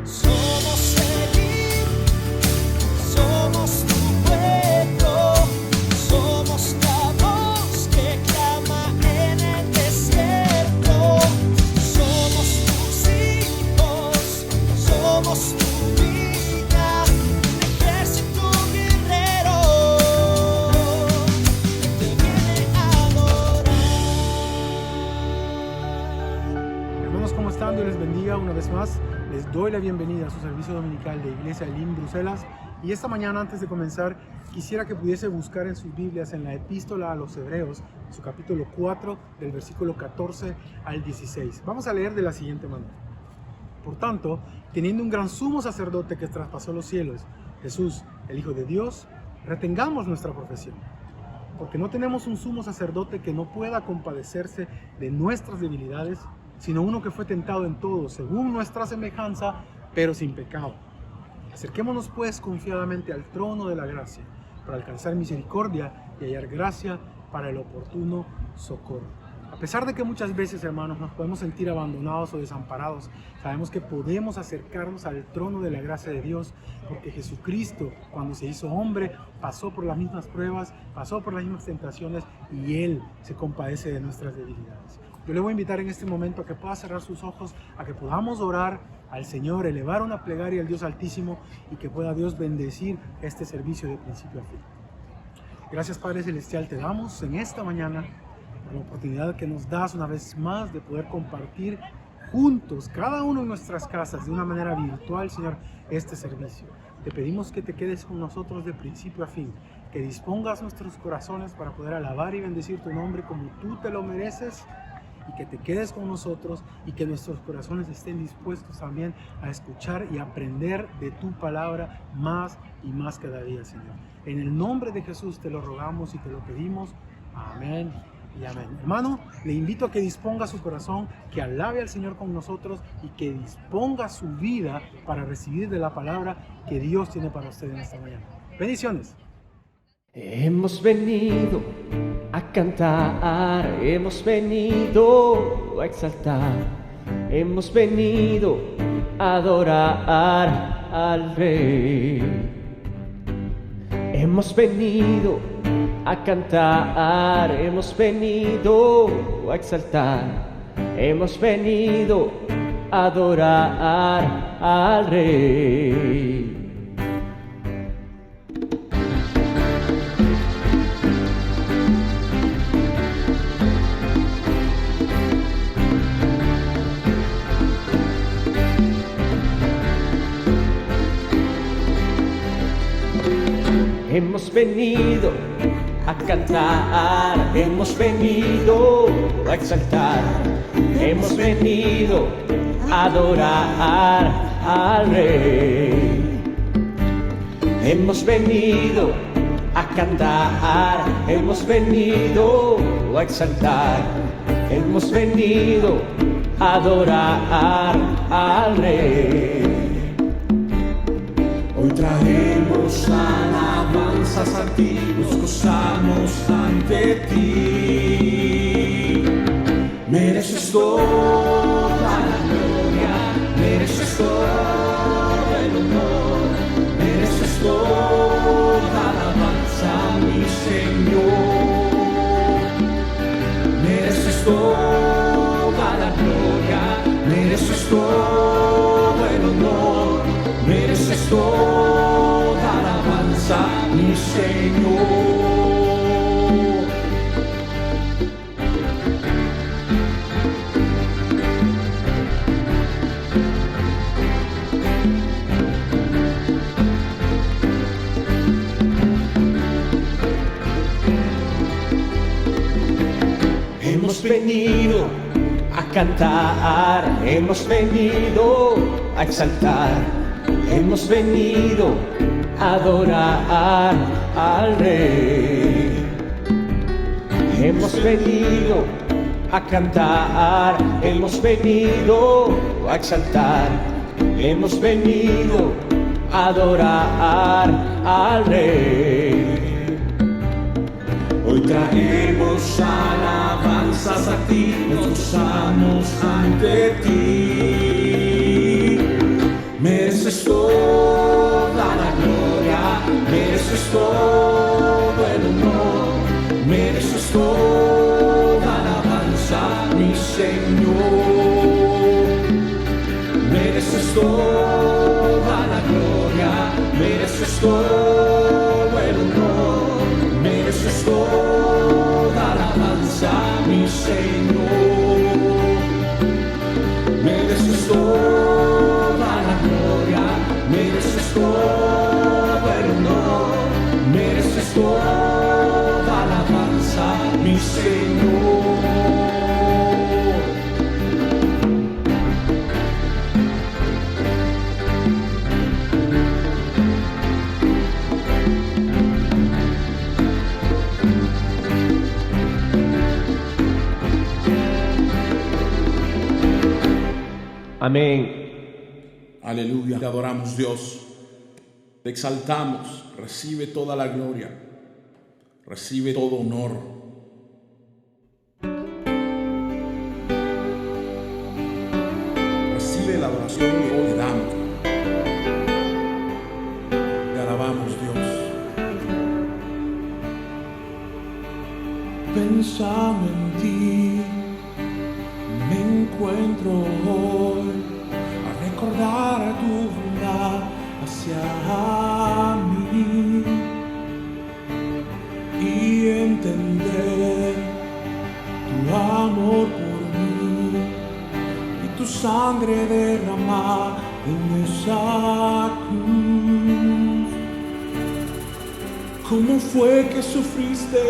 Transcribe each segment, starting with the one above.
Somos seguir, somos tu pueblo, somos la voz que clama en el desierto. Somos tus hijos, somos tu vida, un ejército guerrero que te viene a adorar. Hermanos, ¿cómo están? Dios les bendiga una vez más. Les doy la bienvenida a su servicio dominical de Iglesia Elim Bruselas. Y esta mañana, antes de comenzar, quisiera que pudiese buscar en sus Biblias en la Epístola a los Hebreos, su capítulo 4, del versículo 14 al 16. Vamos a leer de la siguiente manera. Por tanto, teniendo un gran sumo sacerdote que traspasó los cielos, Jesús, el Hijo de Dios, retengamos nuestra profesión. Porque no tenemos un sumo sacerdote que no pueda compadecerse de nuestras debilidades, sino uno que fue tentado en todo, según nuestra semejanza, pero sin pecado. Acerquémonos pues confiadamente al trono de la gracia, para alcanzar misericordia y hallar gracia para el oportuno socorro. A pesar de que muchas veces, hermanos, nos podemos sentir abandonados o desamparados, sabemos que podemos acercarnos al trono de la gracia de Dios, porque Jesucristo, cuando se hizo hombre, pasó por las mismas pruebas, pasó por las mismas tentaciones, y Él se compadece de nuestras debilidades. Yo le voy a invitar en este momento a que pueda cerrar sus ojos, a que podamos orar al Señor, elevar una plegaria al Dios Altísimo, y que pueda Dios bendecir este servicio de principio a fin. Gracias, Padre Celestial, te damos en esta mañana por la oportunidad que nos das una vez más de poder compartir juntos, cada uno en nuestras casas, de una manera virtual, Señor, este servicio. Te pedimos que te quedes con nosotros de principio a fin, que dispongas nuestros corazones para poder alabar y bendecir tu nombre como tú te lo mereces, y que te quedes con nosotros y que nuestros corazones estén dispuestos también a escuchar y aprender de tu palabra más y más cada día, Señor. En el nombre de Jesús te lo rogamos y te lo pedimos. Amén y amén. Hermano, le invito a que disponga su corazón, que alabe al Señor con nosotros y que disponga su vida para recibir de la palabra que Dios tiene para usted en esta mañana. Bendiciones. Hemos venido a cantar, hemos venido a exaltar, hemos venido a adorar al Rey. Hemos venido a cantar, hemos venido a exaltar, hemos venido a adorar al Rey. Hemos venido a cantar, hemos venido a exaltar, hemos venido a adorar al Rey. Hemos venido a cantar, hemos venido a exaltar, hemos venido a adorar al Rey. Hoy traemos alabanzas a ti, nos gozamos ante ti. Mereces toda la gloria, mereces todo el honor, mereces toda la alabanza, mi Señor. Mereces toda la gloria, mereces todo el honor, mereces toda la alabanza, mi Señor. Hemos venido a cantar, hemos venido a exaltar, hemos venido a adorar al Rey. Hemos venido a cantar, hemos venido a exaltar, hemos venido a adorar al Rey. Hoy traemos alabanzas a ti, nos gozamos ante ti. toda la gloria, mereces todo el honor, mereces toda la alabanza, mi Señor. Mereces toda la gloria, mereces todo el honor, mereces toda la alabanza, mi Señor. Mereces toda la gloria, mereces todo el honor, mereces toda la alabanza, mi Señor. Amén. Aleluya, te adoramos, Dios, te exaltamos, recibe toda la gloria, recibe todo honor. Recibe la adoración que hoy le damos. Te alabamos, Dios. Pensando en ti, me encuentro hoy a recordar tu bondad hacia mí y entender tu amor por mí y tu sangre derramada en esa cruz. ¿Cómo fue que sufriste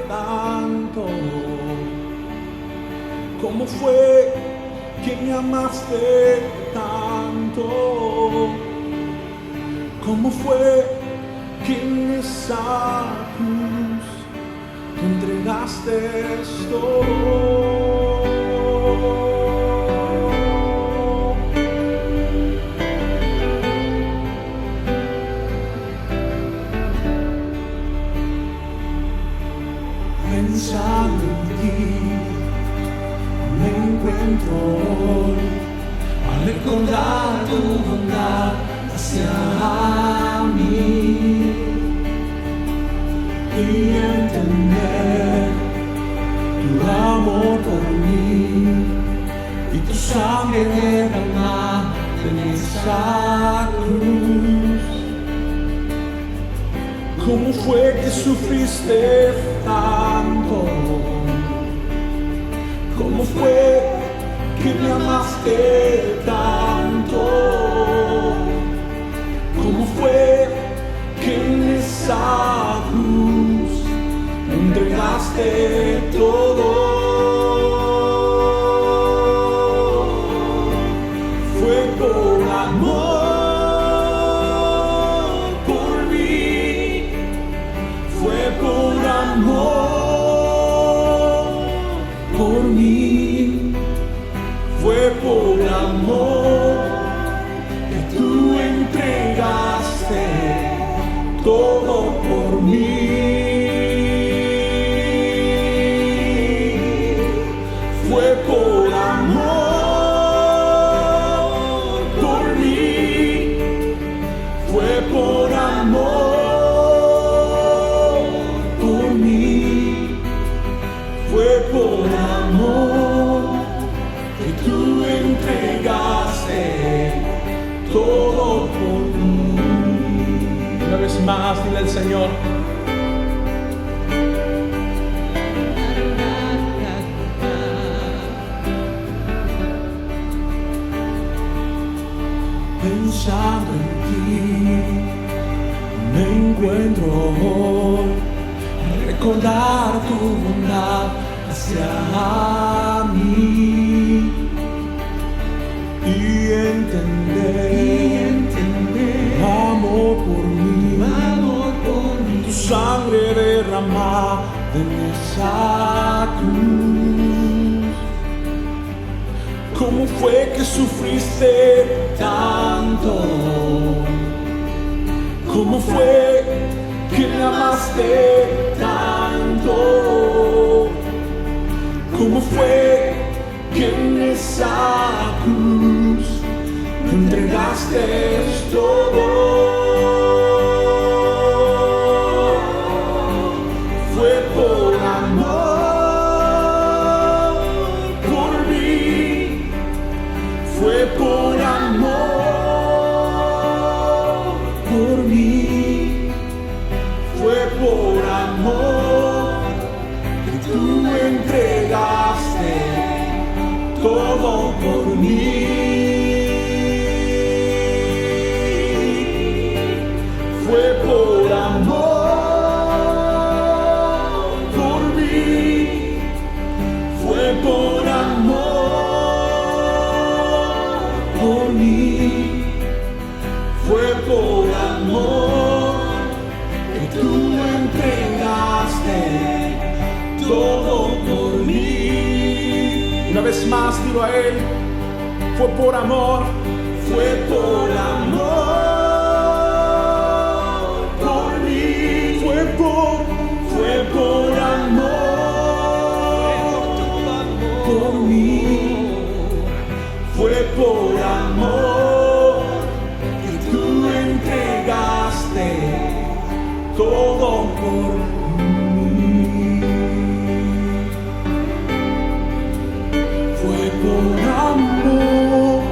tanto? ¿Cómo fue que me amaste tanto? ¿Cómo fue que en esa cruz te entregaste todo? Pensando en ti, me encuentro hoy al recordar tu bondad hacia mí y entender tu amor por mí y tu sangre derramada en esa cruz. ¿Cómo fue que sufriste tanto? ¿Cómo fue que me amaste tanto? ¿Cómo fue que en esa cruz me entregaste todo? Fue por amor por mí, fue por amor por mí, fue por amor que tú entregaste todo por mí. Fue por amor por mí, fue por amor por mí, fue por amor que tú entregaste todo por mí. Una vez más, dile al Señor. Pensando en ti, me encuentro hoy a recordar tu bondad hacia mí y entender tu amor por mí, tu sangre derramada en esa cruz. ¿Cómo fue que sufriste tanto? ¿Cómo fue que me amaste tanto? ¿Cómo fue que en esa cruz me entregaste entregaste todo. Fue por amor por mí, fue por amor por mí, fue por amor que tú entregaste todo por mí. Fue por amor por mí, fue por amor por mí, fue por amor que tú entregaste todo por mí. Una vez más dilo a él, fue por amor, fue por amor por mí, fue por amor por mí, fue por amor que tú entregaste todo por mí. Fue por amor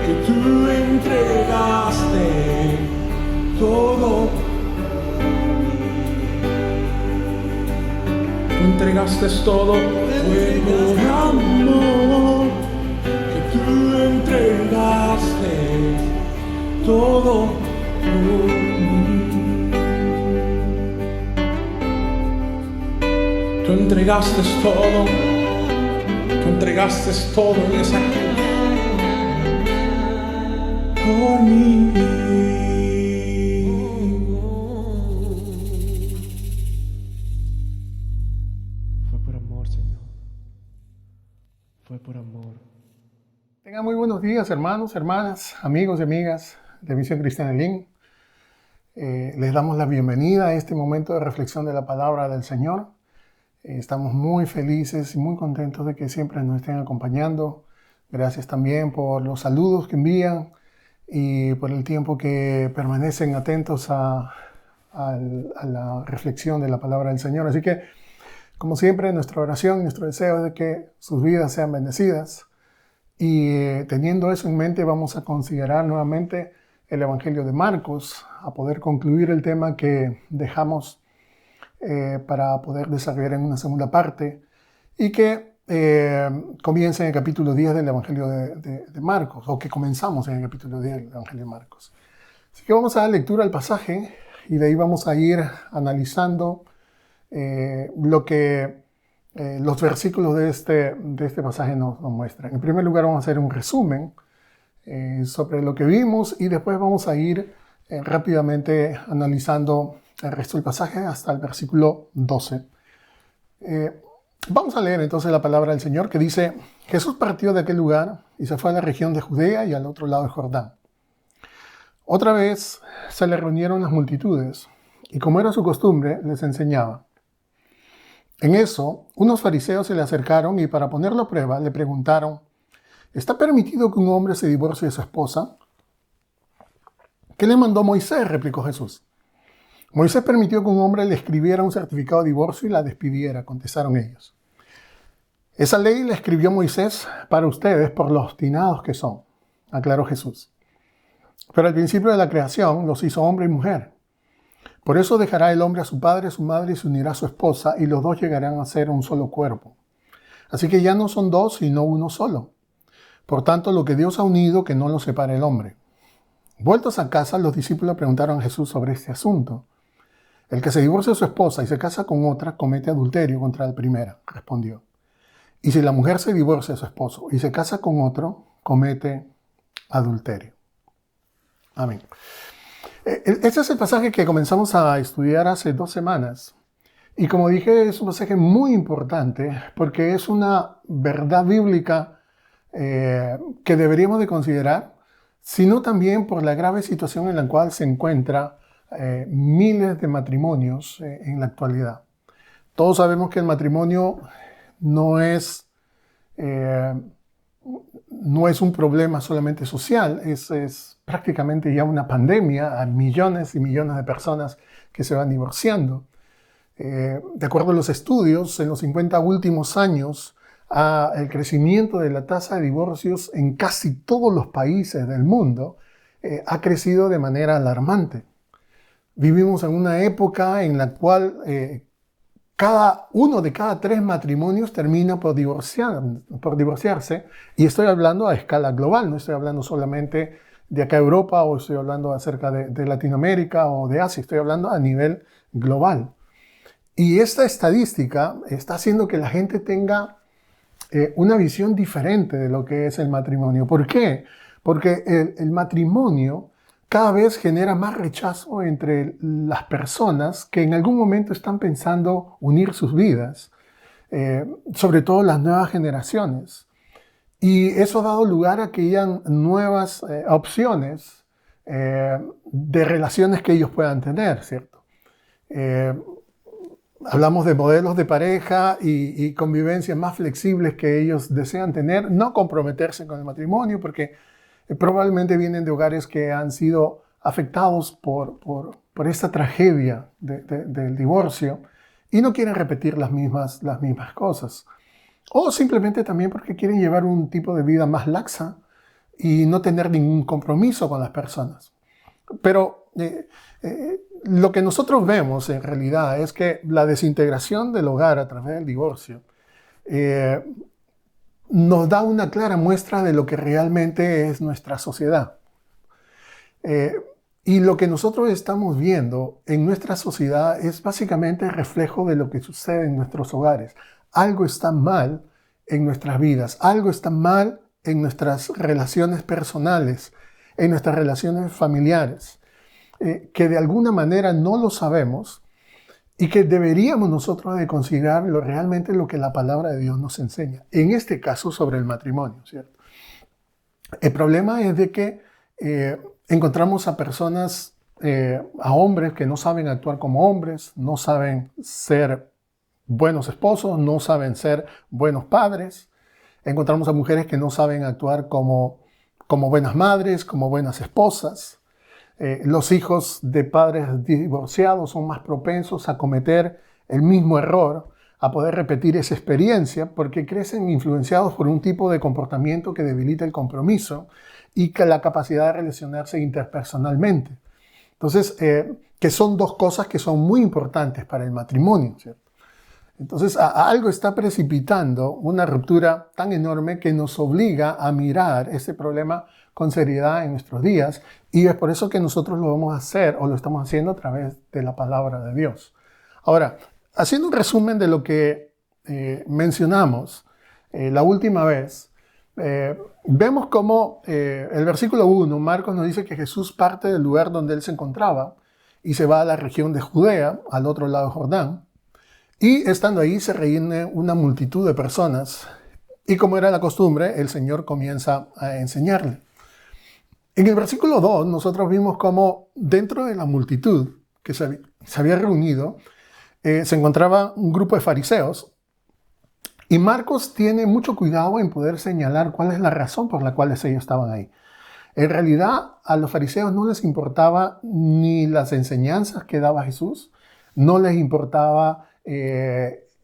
que tú entregaste todo. Tú entregaste todo. Fue por amor que tú entregaste todo por mí. Tú entregaste todo. Tú entregaste todo en esa cruz por mí. Fue por amor, Señor. Fue por amor. Tengan muy buenos días, hermanos, hermanas, amigos y amigas de Misión Cristiana Link. Les damos la bienvenida a este momento de reflexión de la palabra del Señor. Estamos muy felices y muy contentos de que siempre nos estén acompañando. Gracias también por los saludos que envían y por el tiempo que permanecen atentos a la reflexión de la palabra del Señor. Así que, como siempre, nuestra oración y nuestro deseo es de que sus vidas sean bendecidas. Y teniendo eso en mente, vamos a considerar nuevamente el Evangelio de Marcos, a poder concluir el tema que dejamos para poder desarrollar en una segunda parte y que comienza en el capítulo 10 del Evangelio de Marcos, o que comenzamos en el capítulo 10 del Evangelio de Marcos. Así que vamos a dar lectura al pasaje y de ahí vamos a ir analizando lo que los versículos de este pasaje nos muestran. En primer lugar vamos a hacer un resumen sobre lo que vimos y después vamos a ir rápidamente analizando el resto del pasaje hasta el versículo 12. Vamos a leer entonces la palabra del Señor que dice: Jesús partió de aquel lugar y se fue a la región de Judea y al otro lado del Jordán. Otra vez se le reunieron las multitudes y, como era su costumbre, les enseñaba. En eso, unos fariseos se le acercaron y, para ponerlo a prueba, le preguntaron: ¿está permitido que un hombre se divorcie de su esposa? ¿Qué le mandó Moisés?, replicó Jesús. Moisés permitió que un hombre le escribiera un certificado de divorcio y la despidiera, contestaron ellos. Esa ley la escribió Moisés para ustedes por los obstinados que son, aclaró Jesús. Pero al principio de la creación los hizo hombre y mujer. Por eso dejará el hombre a su padre y a su madre y se unirá a su esposa y los dos llegarán a ser un solo cuerpo. Así que ya no son dos, sino uno solo. Por tanto, lo que Dios ha unido, que no lo separe el hombre. Vueltos a casa, los discípulos preguntaron a Jesús sobre este asunto. El que se divorcia de su esposa y se casa con otra, comete adulterio contra la primera, respondió. Y si la mujer se divorcia de su esposo y se casa con otro, comete adulterio. Amén. Este es el pasaje que comenzamos a estudiar hace 2 semanas. Y como dije, es un pasaje muy importante porque es una verdad bíblica que deberíamos de considerar, sino también por la grave situación en la cual se encuentra miles de matrimonios en la actualidad. Todos sabemos que el matrimonio no es no es un problema solamente social, es prácticamente ya una pandemia a millones y millones de personas que se van divorciando. De acuerdo a los estudios, en los 50 últimos años, el crecimiento de la tasa de divorcios en casi todos los países del mundo ha crecido de manera alarmante. Vivimos en una época en la cual uno de cada 3 matrimonios termina por divorciarse, y estoy hablando a escala global, no estoy hablando solamente de acá Europa, o estoy hablando acerca de Latinoamérica o de Asia, estoy hablando a nivel global. Y esta estadística está haciendo que la gente tenga una visión diferente de lo que es el matrimonio. ¿Por qué? Porque el matrimonio cada vez genera más rechazo entre las personas que en algún momento están pensando unir sus vidas, sobre todo las nuevas generaciones. Y eso ha dado lugar a que hayan nuevas opciones de relaciones que ellos puedan tener, ¿cierto? Hablamos de modelos de pareja y convivencia más flexibles que ellos desean tener, no comprometerse con el matrimonio, porque probablemente vienen de hogares que han sido afectados por esta tragedia del divorcio y no quieren repetir las mismas cosas. O simplemente también porque quieren llevar un tipo de vida más laxa y no tener ningún compromiso con las personas. Pero lo que nosotros vemos en realidad es que la desintegración del hogar a través del divorcio nos da una clara muestra de lo que realmente es nuestra sociedad. Y lo que nosotros estamos viendo en nuestra sociedad es básicamente el reflejo de lo que sucede en nuestros hogares. Algo está mal en nuestras vidas, algo está mal en nuestras relaciones personales, en nuestras relaciones familiares, que de alguna manera no lo sabemos y que deberíamos nosotros de considerar realmente lo que la palabra de Dios nos enseña. En este caso sobre el matrimonio, ¿cierto? El problema es de que encontramos a personas, a hombres que no saben actuar como hombres, no saben ser buenos esposos, no saben ser buenos padres. Encontramos a mujeres que no saben actuar como buenas madres, como buenas esposas. Los hijos de padres divorciados son más propensos a cometer el mismo error, a poder repetir esa experiencia, porque crecen influenciados por un tipo de comportamiento que debilita el compromiso y que la capacidad de relacionarse interpersonalmente. Entonces, que son dos cosas que son muy importantes para el matrimonio, ¿cierto? Entonces, algo está precipitando una ruptura tan enorme que nos obliga a mirar ese problema con seriedad en nuestros días, y es por eso que nosotros lo vamos a hacer, o lo estamos haciendo a través de la palabra de Dios. Ahora, haciendo un resumen de lo que mencionamos la última vez, vemos cómo el versículo 1, Marcos nos dice que Jesús parte del lugar donde él se encontraba y se va a la región de Judea, al otro lado de Jordán, y estando ahí se reúne una multitud de personas, y como era la costumbre, el Señor comienza a enseñarle. En el versículo 2 nosotros vimos cómo dentro de la multitud que se había reunido se encontraba un grupo de fariseos, y Marcos tiene mucho cuidado en poder señalar cuál es la razón por la cual ellos estaban ahí. En realidad a los fariseos no les importaba ni las enseñanzas que daba Jesús, no les importaba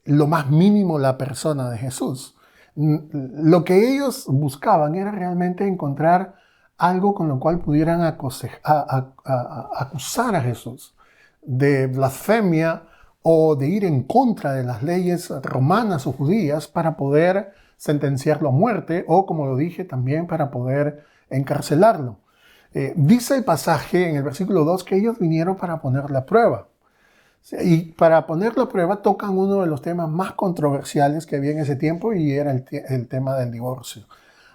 lo más mínimo la persona de Jesús. Lo que ellos buscaban era realmente encontrar algo con lo cual pudieran acusar a Jesús de blasfemia o de ir en contra de las leyes romanas o judías para poder sentenciarlo a muerte, o, como lo dije, también para poder encarcelarlo. Dice el pasaje en el versículo 2 que ellos vinieron para ponerle a prueba. Y para ponerlo a prueba tocan uno de los temas más controversiales que había en ese tiempo, y era el tema del divorcio.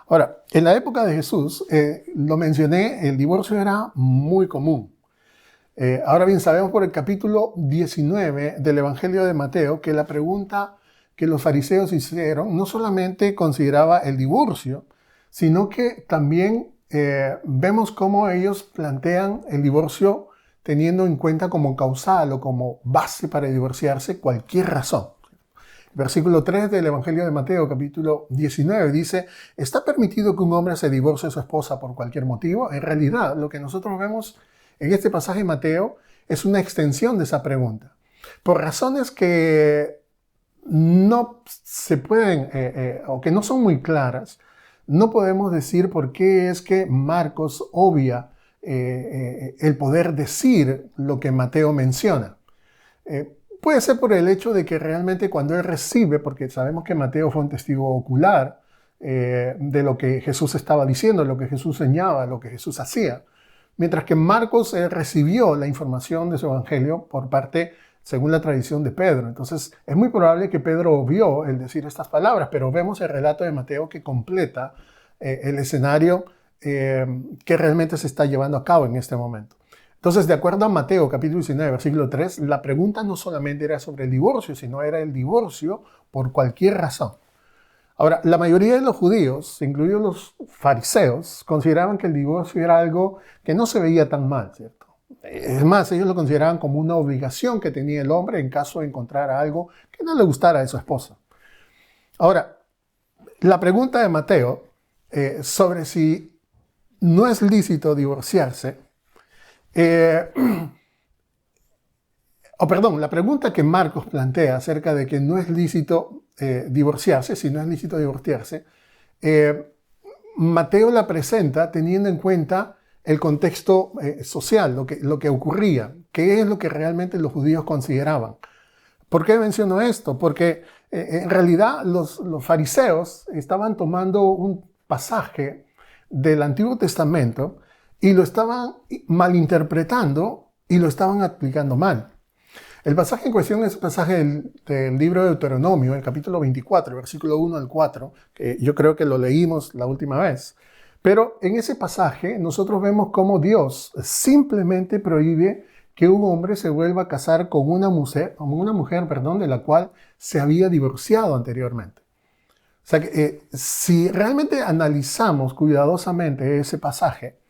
Ahora, en la época de Jesús, lo mencioné, el divorcio era muy común. Ahora bien, sabemos por el capítulo 19 del Evangelio de Mateo que la pregunta que los fariseos hicieron no solamente consideraba el divorcio, sino que también vemos cómo ellos plantean el divorcio teniendo en cuenta como causal o como base para divorciarse cualquier razón. Versículo 3 del Evangelio de Mateo, capítulo 19, dice, ¿está permitido que un hombre se divorcie de su esposa por cualquier motivo? En realidad, lo que nosotros vemos en este pasaje de Mateo es una extensión de esa pregunta. Por razones que no se pueden, o que no son muy claras, no podemos decir por qué es que Marcos obvia el poder decir lo que Mateo menciona. Puede ser por el hecho de que realmente cuando él recibe, porque sabemos que Mateo fue un testigo ocular de lo que Jesús estaba diciendo, lo que Jesús enseñaba, lo que Jesús hacía, mientras que Marcos recibió la información de su evangelio por parte, según la tradición de Pedro. Entonces es muy probable que Pedro obvió el decir estas palabras, pero vemos el relato de Mateo que completa el escenario que realmente se está llevando a cabo en este momento. Entonces, de acuerdo a Mateo, capítulo 19, versículo 3, la pregunta no solamente era sobre el divorcio, sino era el divorcio por cualquier razón. Ahora, la mayoría de los judíos, incluidos los fariseos, consideraban que el divorcio era algo que no se veía tan mal, ¿cierto? Es más, ellos lo consideraban como una obligación que tenía el hombre en caso de encontrar algo que no le gustara de su esposa. Ahora, la pregunta de Mateo sobre si no es lícito divorciarse, la pregunta que Marcos plantea acerca de que no es lícito divorciarse, si no es lícito divorciarse, Mateo la presenta teniendo en cuenta el contexto social, lo que ocurría, qué es lo que realmente los judíos consideraban. ¿Por qué menciono esto? Porque en realidad los fariseos estaban tomando un pasaje del Antiguo Testamento y lo estaban malinterpretando y lo estaban aplicando mal. El pasaje en cuestión es el pasaje del libro de Deuteronomio, el capítulo 24, versículo 1 al 4, que yo creo que lo leímos la última vez. Pero en ese pasaje nosotros vemos cómo Dios simplemente prohíbe que un hombre se vuelva a casar con una mujer, de la cual se había divorciado anteriormente. O sea que si realmente analizamos cuidadosamente ese pasaje,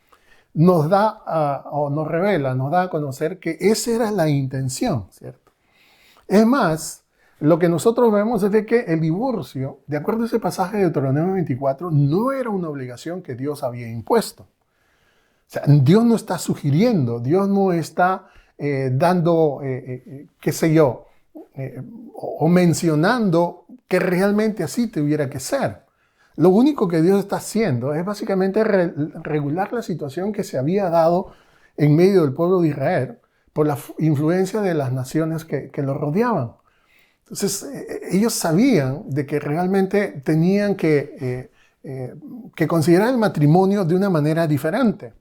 nos da nos revela, nos da a conocer que esa era la intención, ¿cierto? Es más, lo que nosotros vemos es de que el divorcio, de acuerdo a ese pasaje de Deuteronomio 24, no era una obligación que Dios había impuesto. O sea, Dios no está sugiriendo, Dios no está dando, o mencionando que realmente así tuviera que ser. Lo único que Dios está haciendo es básicamente regular la situación que se había dado en medio del pueblo de Israel por la influencia de las naciones que lo rodeaban. Entonces, ellos sabían de que realmente tenían que considerar el matrimonio de una manera diferente.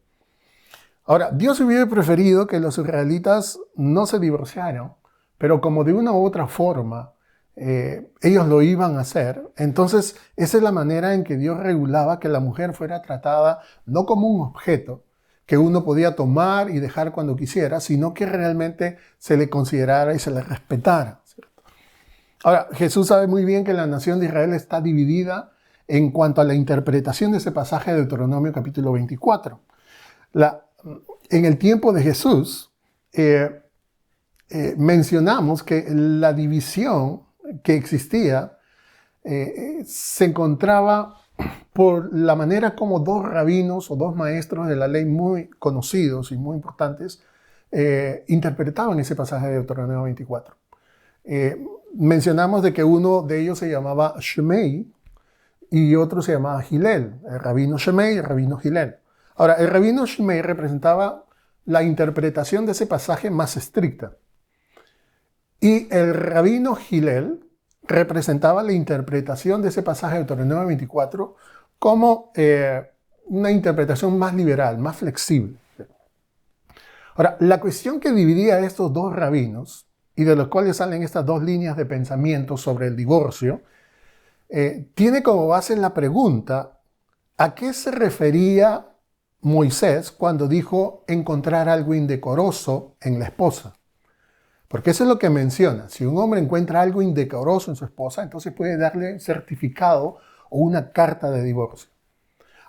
Ahora, Dios hubiera preferido que los israelitas no se divorciaran, pero como de una u otra forma ellos lo iban a hacer, entonces esa es la manera en que Dios regulaba que la mujer fuera tratada no como un objeto que uno podía tomar y dejar cuando quisiera, sino que realmente se le considerara y se le respetara, ¿cierto? Ahora, Jesús sabe muy bien que la nación de Israel está dividida en cuanto a la interpretación de ese pasaje de Deuteronomio capítulo 24. En el tiempo de Jesús, mencionamos que la división que existía se encontraba por la manera como dos rabinos o dos maestros de la ley muy conocidos y muy importantes interpretaban ese pasaje de Deuteronomio 24. Mencionamos de que uno de ellos se llamaba Shemei y otro se llamaba Hillel, el rabino Shemei y el rabino Hillel. Ahora, el rabino Shemei representaba la interpretación de ese pasaje más estricta. Y el rabino Hillel representaba la interpretación de ese pasaje de Deuteronomio 24 como una interpretación más liberal, más flexible. Ahora, la cuestión que dividía a estos dos rabinos, y de los cuales salen estas dos líneas de pensamiento sobre el divorcio, tiene como base la pregunta: ¿a qué se refería Moisés cuando dijo encontrar algo indecoroso en la esposa? Porque eso es lo que menciona. Si un hombre encuentra algo indecoroso en su esposa, entonces puede darle certificado o una carta de divorcio.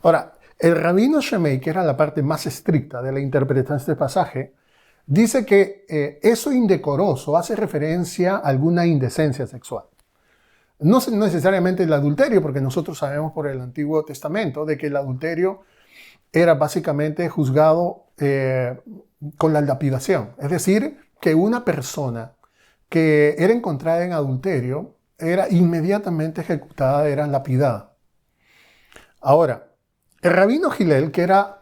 Ahora, el rabino Shemei, que era la parte más estricta de la interpretación de este pasaje, dice que eso indecoroso hace referencia a alguna indecencia sexual. No necesariamente el adulterio, porque nosotros sabemos por el Antiguo Testamento de que el adulterio era básicamente juzgado con la lapidación. Es decir, que una persona que era encontrada en adulterio era inmediatamente ejecutada, era lapidada. Ahora, el rabino Hillel, que era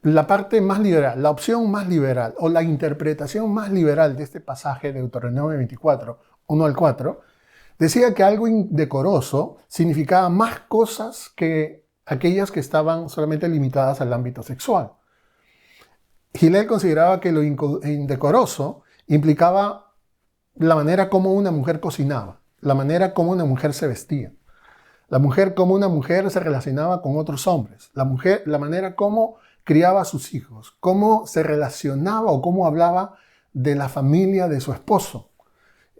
la parte más liberal, la opción más liberal o la interpretación más liberal de este pasaje de Deuteronomio 24, 1 al 4, decía que algo indecoroso significaba más cosas que aquellas que estaban solamente limitadas al ámbito sexual. Hillel consideraba que lo indecoroso implicaba la manera como una mujer cocinaba, la manera como una mujer se vestía, la mujer como una mujer se relacionaba con otros hombres, la manera como criaba a sus hijos, cómo se relacionaba o cómo hablaba de la familia de su esposo.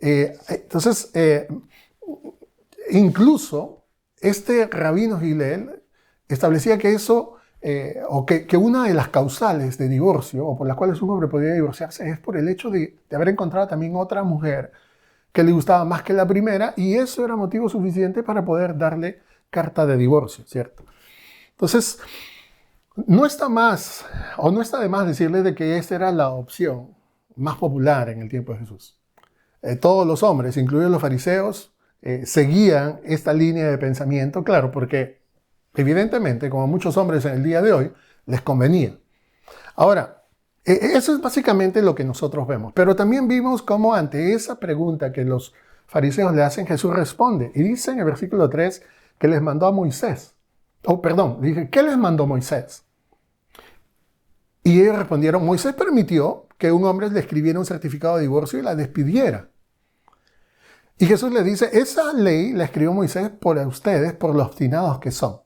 Entonces, incluso este rabino Hillel establecía que eso, o que una de las causales de divorcio, o por las cuales un hombre podía divorciarse, es por el hecho de haber encontrado también otra mujer que le gustaba más que la primera, y eso era motivo suficiente para poder darle carta de divorcio, ¿cierto? Entonces, no está más, o no está de más decirles de que esta era la opción más popular en el tiempo de Jesús. Todos los hombres, incluidos los fariseos, seguían esta línea de pensamiento, claro, porque evidentemente, como a muchos hombres en el día de hoy, les convenía. Ahora, eso es básicamente lo que nosotros vemos, pero también vimos cómo ante esa pregunta que los fariseos le hacen, Jesús responde, y dice en el versículo 3 que les mandó a Moisés. Dice, ¿qué les mandó Moisés? Y ellos respondieron, Moisés permitió que un hombre le escribiera un certificado de divorcio y la despidiera. Y Jesús le dice, esa ley la escribió Moisés por ustedes, por los obstinados que son.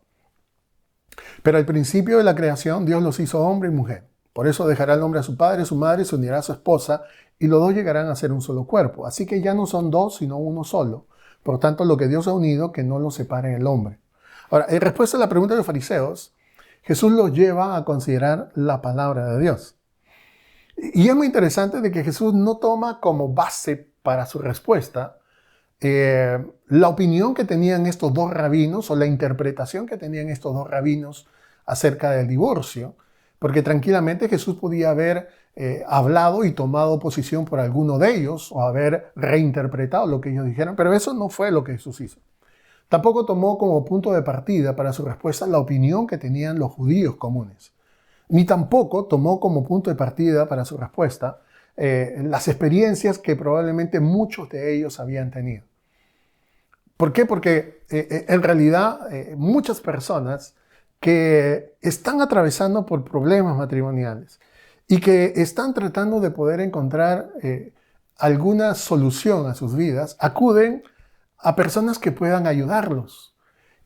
Pero al principio de la creación, Dios los hizo hombre y mujer. Por eso dejará el hombre a su padre y su madre, se unirá a su esposa, y los dos llegarán a ser un solo cuerpo. Así que ya no son dos, sino uno solo. Por tanto, lo que Dios ha unido, que no lo separe el hombre. Ahora, en respuesta a la pregunta de los fariseos, Jesús los lleva a considerar la palabra de Dios. Y es muy interesante de que Jesús no toma como base para su respuesta la opinión que tenían estos dos rabinos o la interpretación que tenían estos dos rabinos acerca del divorcio, porque tranquilamente Jesús podía haber hablado y tomado posición por alguno de ellos o haber reinterpretado lo que ellos dijeron, pero eso no fue lo que Jesús hizo. Tampoco tomó como punto de partida para su respuesta la opinión que tenían los judíos comunes, ni tampoco tomó como punto de partida para su respuesta las experiencias que probablemente muchos de ellos habían tenido. ¿Por qué? Porque en realidad muchas personas que están atravesando por problemas matrimoniales y que están tratando de poder encontrar alguna solución a sus vidas, acuden a personas que puedan ayudarlos.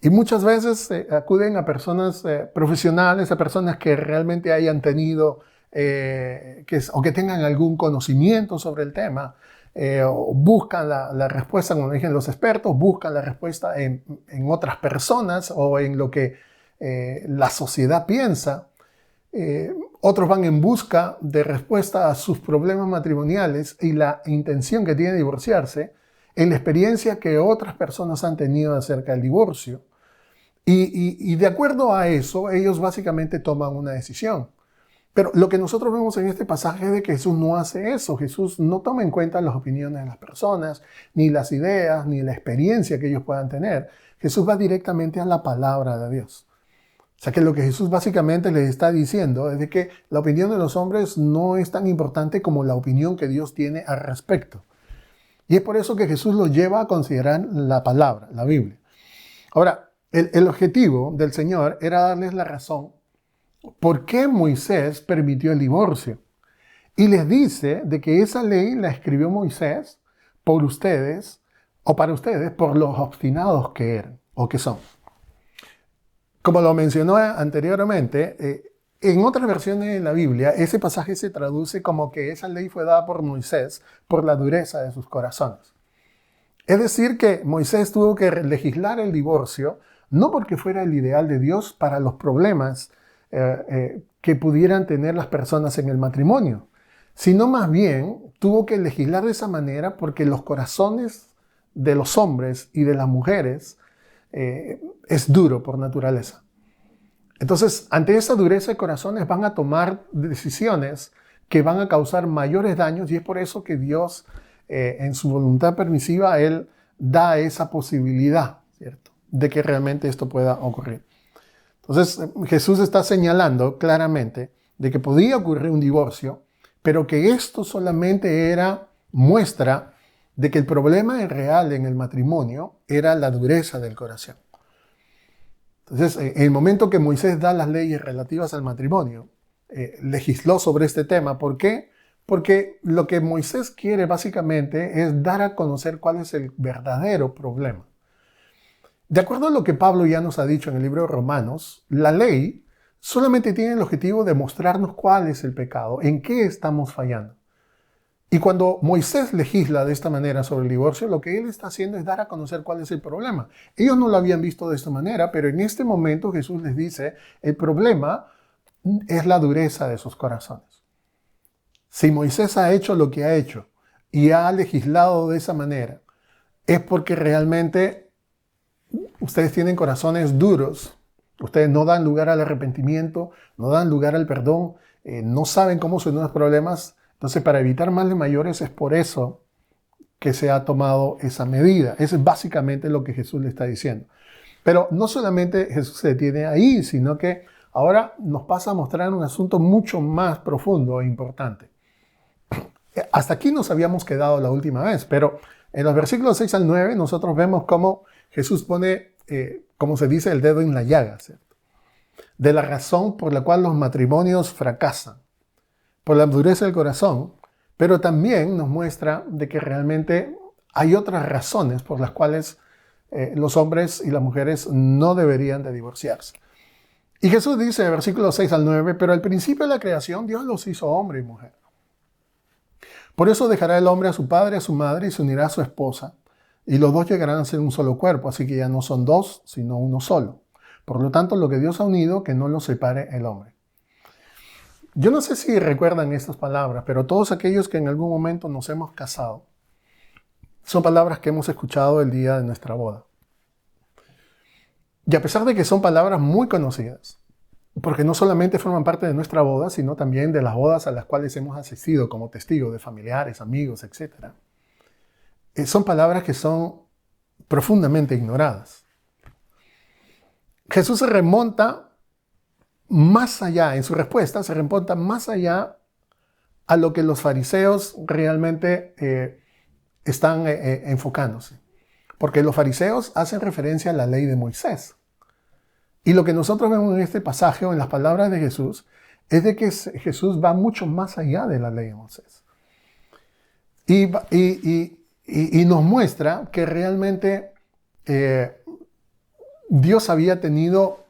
Y muchas veces acuden a personas profesionales, a personas que realmente hayan tenido o que tengan algún conocimiento sobre el tema, o buscan la respuesta, como dicen los expertos, buscan la respuesta en otras personas o en lo que la sociedad piensa. Otros van en busca de respuesta a sus problemas matrimoniales y la intención que tienen de divorciarse en la experiencia que otras personas han tenido acerca del divorcio. Y de acuerdo a eso, ellos básicamente toman una decisión. Pero lo que nosotros vemos en este pasaje es de que Jesús no hace eso. Jesús no toma en cuenta las opiniones de las personas, ni las ideas, ni la experiencia que ellos puedan tener. Jesús va directamente a la palabra de Dios. O sea que lo que Jesús básicamente les está diciendo es de que la opinión de los hombres no es tan importante como la opinión que Dios tiene al respecto. Y es por eso que Jesús los lleva a considerar la palabra, la Biblia. Ahora, el objetivo del Señor era darles la razón por qué Moisés permitió el divorcio. Y les dice de que esa ley la escribió Moisés por ustedes, o para ustedes, por los obstinados que eran, o que son. Como lo mencionó anteriormente, en otras versiones de la Biblia, ese pasaje se traduce como que esa ley fue dada por Moisés por la dureza de sus corazones. Es decir, que Moisés tuvo que legislar el divorcio, no porque fuera el ideal de Dios para los problemas que pudieran tener las personas en el matrimonio, sino más bien tuvo que legislar de esa manera porque los corazones de los hombres y de las mujeres es duro por naturaleza. Entonces, ante esa dureza de corazones van a tomar decisiones que van a causar mayores daños, y es por eso que Dios, en su voluntad permisiva, Él da esa posibilidad, ¿cierto?, de que realmente esto pueda ocurrir. Entonces, Jesús está señalando claramente de que podía ocurrir un divorcio, pero que esto solamente era muestra de que el problema real en el matrimonio era la dureza del corazón. Entonces, en el momento que Moisés da las leyes relativas al matrimonio, legisló sobre este tema. ¿Por qué? Porque lo que Moisés quiere básicamente es dar a conocer cuál es el verdadero problema. De acuerdo a lo que Pablo ya nos ha dicho en el libro de Romanos, la ley solamente tiene el objetivo de mostrarnos cuál es el pecado, en qué estamos fallando. Y cuando Moisés legisla de esta manera sobre el divorcio, lo que él está haciendo es dar a conocer cuál es el problema. Ellos no lo habían visto de esta manera, pero en este momento Jesús les dice, el problema es la dureza de sus corazones. Si Moisés ha hecho lo que ha hecho y ha legislado de esa manera, es porque realmente ustedes tienen corazones duros. Ustedes no dan lugar al arrepentimiento, no dan lugar al perdón, no saben cómo son los problemas. Entonces, para evitar males mayores, es por eso que se ha tomado esa medida. Eso es básicamente lo que Jesús le está diciendo. Pero no solamente Jesús se detiene ahí, sino que ahora nos pasa a mostrar un asunto mucho más profundo e importante. Hasta aquí nos habíamos quedado la última vez, pero en los versículos 6 al 9 nosotros vemos cómo Jesús pone, como se dice, el dedo en la llaga, ¿cierto?, de la razón por la cual los matrimonios fracasan, por la dureza del corazón, pero también nos muestra de que realmente hay otras razones por las cuales los hombres y las mujeres no deberían de divorciarse. Y Jesús dice, versículos 6 al 9, pero al principio de la creación Dios los hizo hombre y mujer. Por eso dejará el hombre a su padre y a su madre y se unirá a su esposa, y los dos llegarán a ser un solo cuerpo, así que ya no son dos, sino uno solo. Por lo tanto, lo que Dios ha unido, que no lo separe el hombre. Yo no sé si recuerdan estas palabras, pero todos aquellos que en algún momento nos hemos casado, son palabras que hemos escuchado el día de nuestra boda. Y a pesar de que son palabras muy conocidas, porque no solamente forman parte de nuestra boda, sino también de las bodas a las cuales hemos asistido como testigos de familiares, amigos, etc. Son palabras que son profundamente ignoradas. Jesús se remonta más allá, en su respuesta se remonta más allá a lo que los fariseos realmente están enfocándose. Porque los fariseos hacen referencia a la ley de Moisés. Y lo que nosotros vemos en este pasaje o en las palabras de Jesús es de que Jesús va mucho más allá de la ley de Moisés. Y nos muestra que realmente Dios había tenido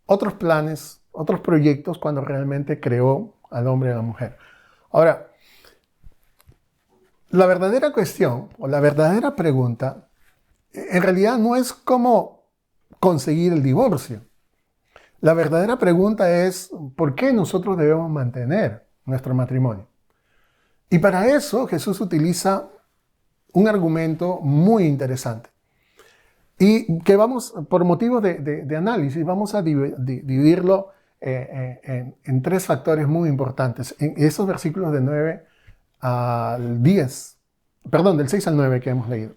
otros planes, otros proyectos cuando realmente creó al hombre y a la mujer. Ahora, la verdadera cuestión o la verdadera pregunta en realidad no es cómo conseguir el divorcio. La verdadera pregunta es ¿por qué nosotros debemos mantener nuestro matrimonio? Y para eso Jesús utiliza un argumento muy interesante. Y que vamos, por motivos de análisis, vamos a dividirlo en tres factores muy importantes. En esos versículos de 9 al 10, perdón, del 6 al 9 que hemos leído.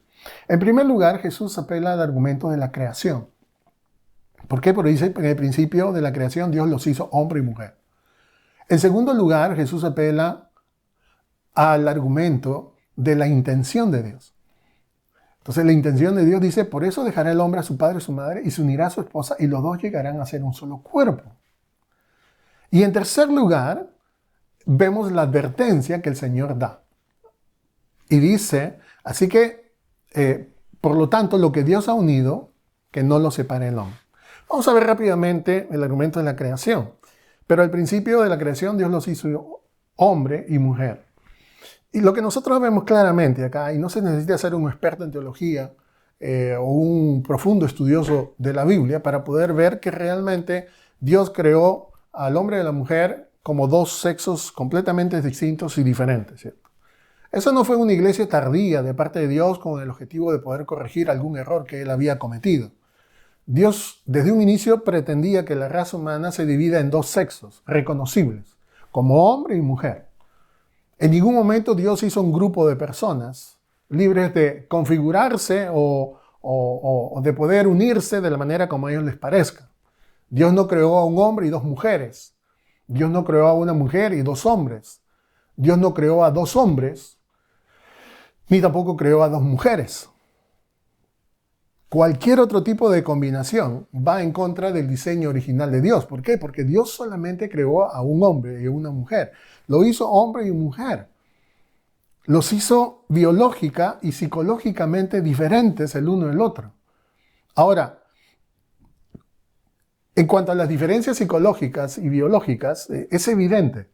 En primer lugar, Jesús apela al argumento de la creación. ¿Por qué? Porque dice, en el principio de la creación Dios los hizo hombre y mujer. En segundo lugar, Jesús apela al argumento de la intención de Dios. Entonces la intención de Dios dice, por eso dejará el hombre a su padre y a su madre y se unirá a su esposa y los dos llegarán a ser un solo cuerpo. Y en tercer lugar, vemos la advertencia que el Señor da. Y dice, así que, por lo tanto, lo que Dios ha unido, que no lo separe el hombre. Vamos a ver rápidamente el argumento de la creación. Pero al principio de la creación Dios los hizo hombre y mujer. Y lo que nosotros vemos claramente acá, y no se necesita ser un experto en teología o un profundo estudioso de la Biblia para poder ver que realmente Dios creó al hombre y a la mujer como dos sexos completamente distintos y diferentes, ¿cierto? Eso no fue una iglesia tardía de parte de Dios con el objetivo de poder corregir algún error que él había cometido. Dios desde un inicio pretendía que la raza humana se divida en dos sexos reconocibles, como hombre y mujer. En ningún momento Dios hizo un grupo de personas libres de configurarse o de poder unirse de la manera como a ellos les parezca. Dios no creó a un hombre y dos mujeres. Dios no creó a una mujer y dos hombres. Dios no creó a dos hombres, ni tampoco creó a dos mujeres. Cualquier otro tipo de combinación va en contra del diseño original de Dios. ¿Por qué? Porque Dios solamente creó a un hombre y a una mujer. Lo hizo hombre y mujer. Los hizo biológica y psicológicamente diferentes el uno del otro. Ahora, en cuanto a las diferencias psicológicas y biológicas, es evidente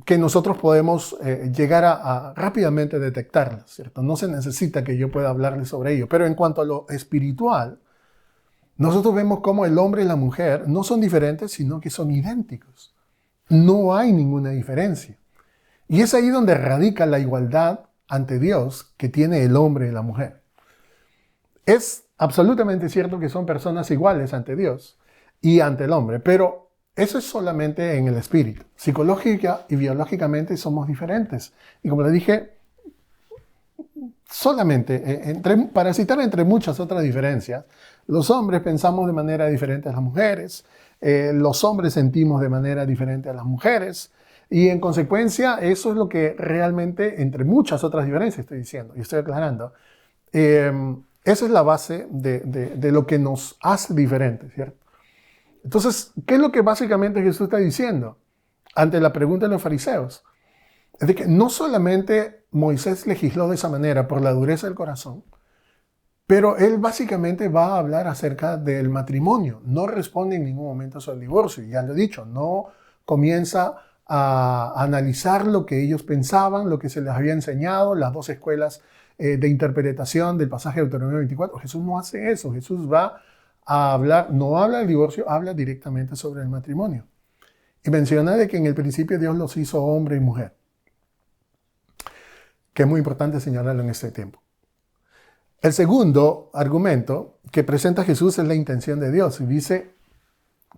que nosotros podemos llegar a rápidamente detectarlas, ¿cierto? No se necesita que yo pueda hablarles sobre ello. Pero en cuanto a lo espiritual, nosotros vemos cómo el hombre y la mujer no son diferentes, sino que son idénticos. No hay ninguna diferencia. Y es ahí donde radica la igualdad ante Dios que tiene el hombre y la mujer. Es absolutamente cierto que son personas iguales ante Dios y ante el hombre, pero eso es solamente en el espíritu. Psicológica y biológicamente somos diferentes. Y como le dije, solamente, para citar entre muchas otras diferencias, los hombres pensamos de manera diferente a las mujeres, los hombres sentimos de manera diferente a las mujeres, y en consecuencia eso es lo que realmente, entre muchas otras diferencias estoy diciendo, y estoy aclarando, esa es la base de lo que nos hace diferentes, ¿cierto? Entonces, ¿qué es lo que básicamente Jesús está diciendo ante la pregunta de los fariseos? Es de que no solamente Moisés legisló de esa manera por la dureza del corazón, pero él básicamente va a hablar acerca del matrimonio. No responde en ningún momento sobre el divorcio, ya lo he dicho, no comienza a analizar lo que ellos pensaban, lo que se les había enseñado, las dos escuelas de interpretación del pasaje de Deuteronomio 24. Jesús no hace eso, Jesús va a hablar, no habla del divorcio, habla directamente sobre el matrimonio. Y menciona de que en el principio Dios los hizo hombre y mujer, que es muy importante señalarlo en este tiempo. El segundo argumento que presenta Jesús es la intención de Dios. Y dice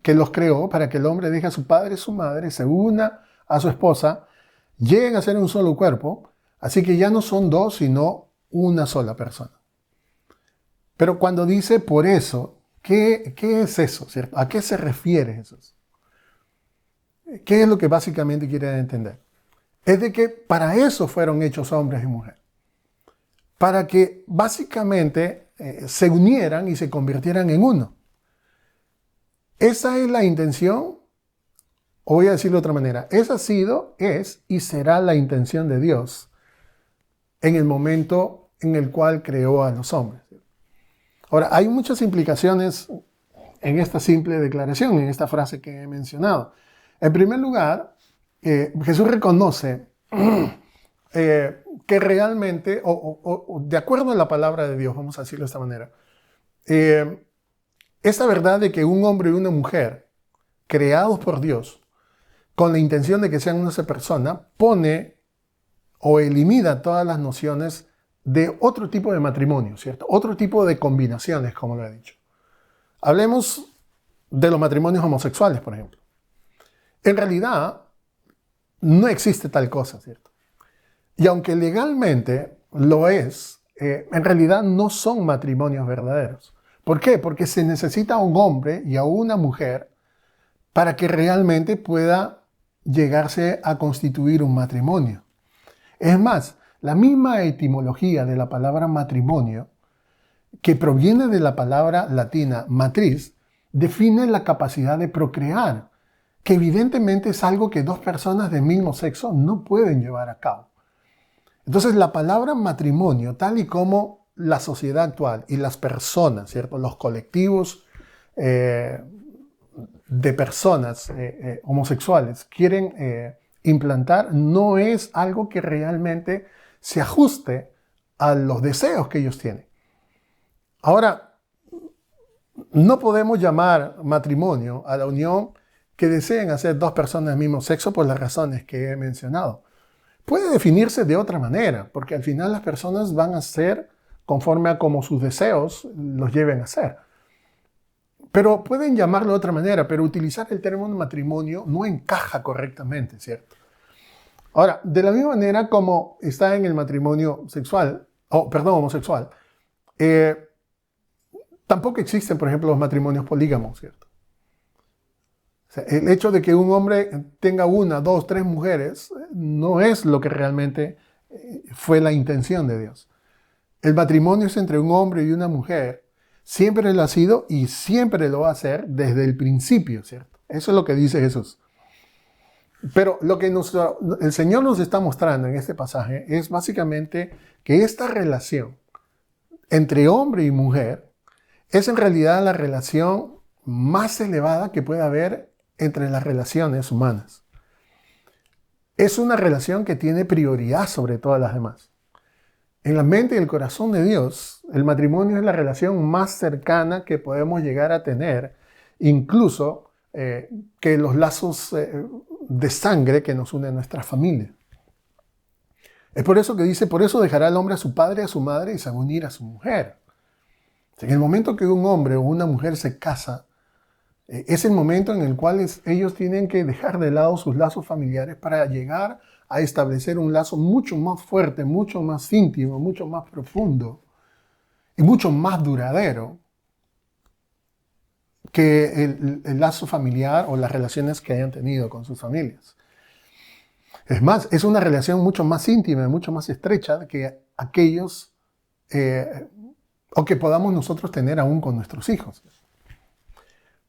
que los creó para que el hombre deje a su padre y su madre, se una a su esposa, lleguen a ser un solo cuerpo, así que ya no son dos, sino una sola persona. Pero cuando dice por eso, ¿qué es eso? ¿Cierto? ¿A qué se refiere Jesús? ¿Qué es lo que básicamente quiere entender? Es de que para eso fueron hechos hombres y mujeres. Para que básicamente se unieran y se convirtieran en uno. Esa es la intención, o voy a decirlo de otra manera, esa ha sido, es y será la intención de Dios en el momento en el cual creó a los hombres. Ahora, hay muchas implicaciones en esta simple declaración, en esta frase que he mencionado. En primer lugar, Jesús reconoce que realmente, o de acuerdo a la palabra de Dios, vamos a decirlo de esta manera, esa verdad de que un hombre y una mujer, creados por Dios, con la intención de que sean una sola persona, pone o elimina todas las nociones de otro tipo de matrimonio, ¿cierto? Otro tipo de combinaciones, como lo he dicho. Hablemos de los matrimonios homosexuales, por ejemplo. En realidad, no existe tal cosa, ¿cierto? Y aunque legalmente lo es, en realidad no son matrimonios verdaderos. ¿Por qué? Porque se necesita a un hombre y a una mujer para que realmente pueda llegarse a constituir un matrimonio. Es más, la misma etimología de la palabra matrimonio, que proviene de la palabra latina matriz, define la capacidad de procrear, que evidentemente es algo que dos personas del mismo sexo no pueden llevar a cabo. Entonces, la palabra matrimonio, tal y como la sociedad actual y las personas, ¿cierto? Los colectivos de personas homosexuales quieren implantar, no es algo que realmente se ajuste a los deseos que ellos tienen. Ahora, no podemos llamar matrimonio a la unión que deseen hacer dos personas del mismo sexo por las razones que he mencionado. Puede definirse de otra manera, porque al final las personas van a ser conforme a como sus deseos los lleven a ser. Pero pueden llamarlo de otra manera, pero utilizar el término matrimonio no encaja correctamente, ¿cierto? Ahora, de la misma manera como está en el matrimonio sexual, homosexual, tampoco existen, por ejemplo, los matrimonios polígamos, ¿cierto? O sea, el hecho de que un hombre tenga 1, 2, 3 mujeres no es lo que realmente fue la intención de Dios. El matrimonio es entre un hombre y una mujer. Siempre lo ha sido y siempre lo va a ser desde el principio, ¿cierto? Eso es lo que dice Jesús. Pero lo que el Señor nos está mostrando en este pasaje es básicamente que esta relación entre hombre y mujer es en realidad la relación más elevada que puede haber entre las relaciones humanas. Es una relación que tiene prioridad sobre todas las demás. En la mente y el corazón de Dios, el matrimonio es la relación más cercana que podemos llegar a tener, incluso que los lazos de sangre que nos unen a nuestra familia. Es por eso que dice, por eso dejará el hombre a su padre y a su madre y se va a unir a su mujer. En el momento que un hombre o una mujer se casa, es el momento en el cual ellos tienen que dejar de lado sus lazos familiares para llegar a establecer un lazo mucho más fuerte, mucho más íntimo, mucho más profundo y mucho más duradero que el lazo familiar o las relaciones que hayan tenido con sus familias. Es más, es una relación mucho más íntima, mucho más estrecha que aquellos o que podamos nosotros tener aún con nuestros hijos.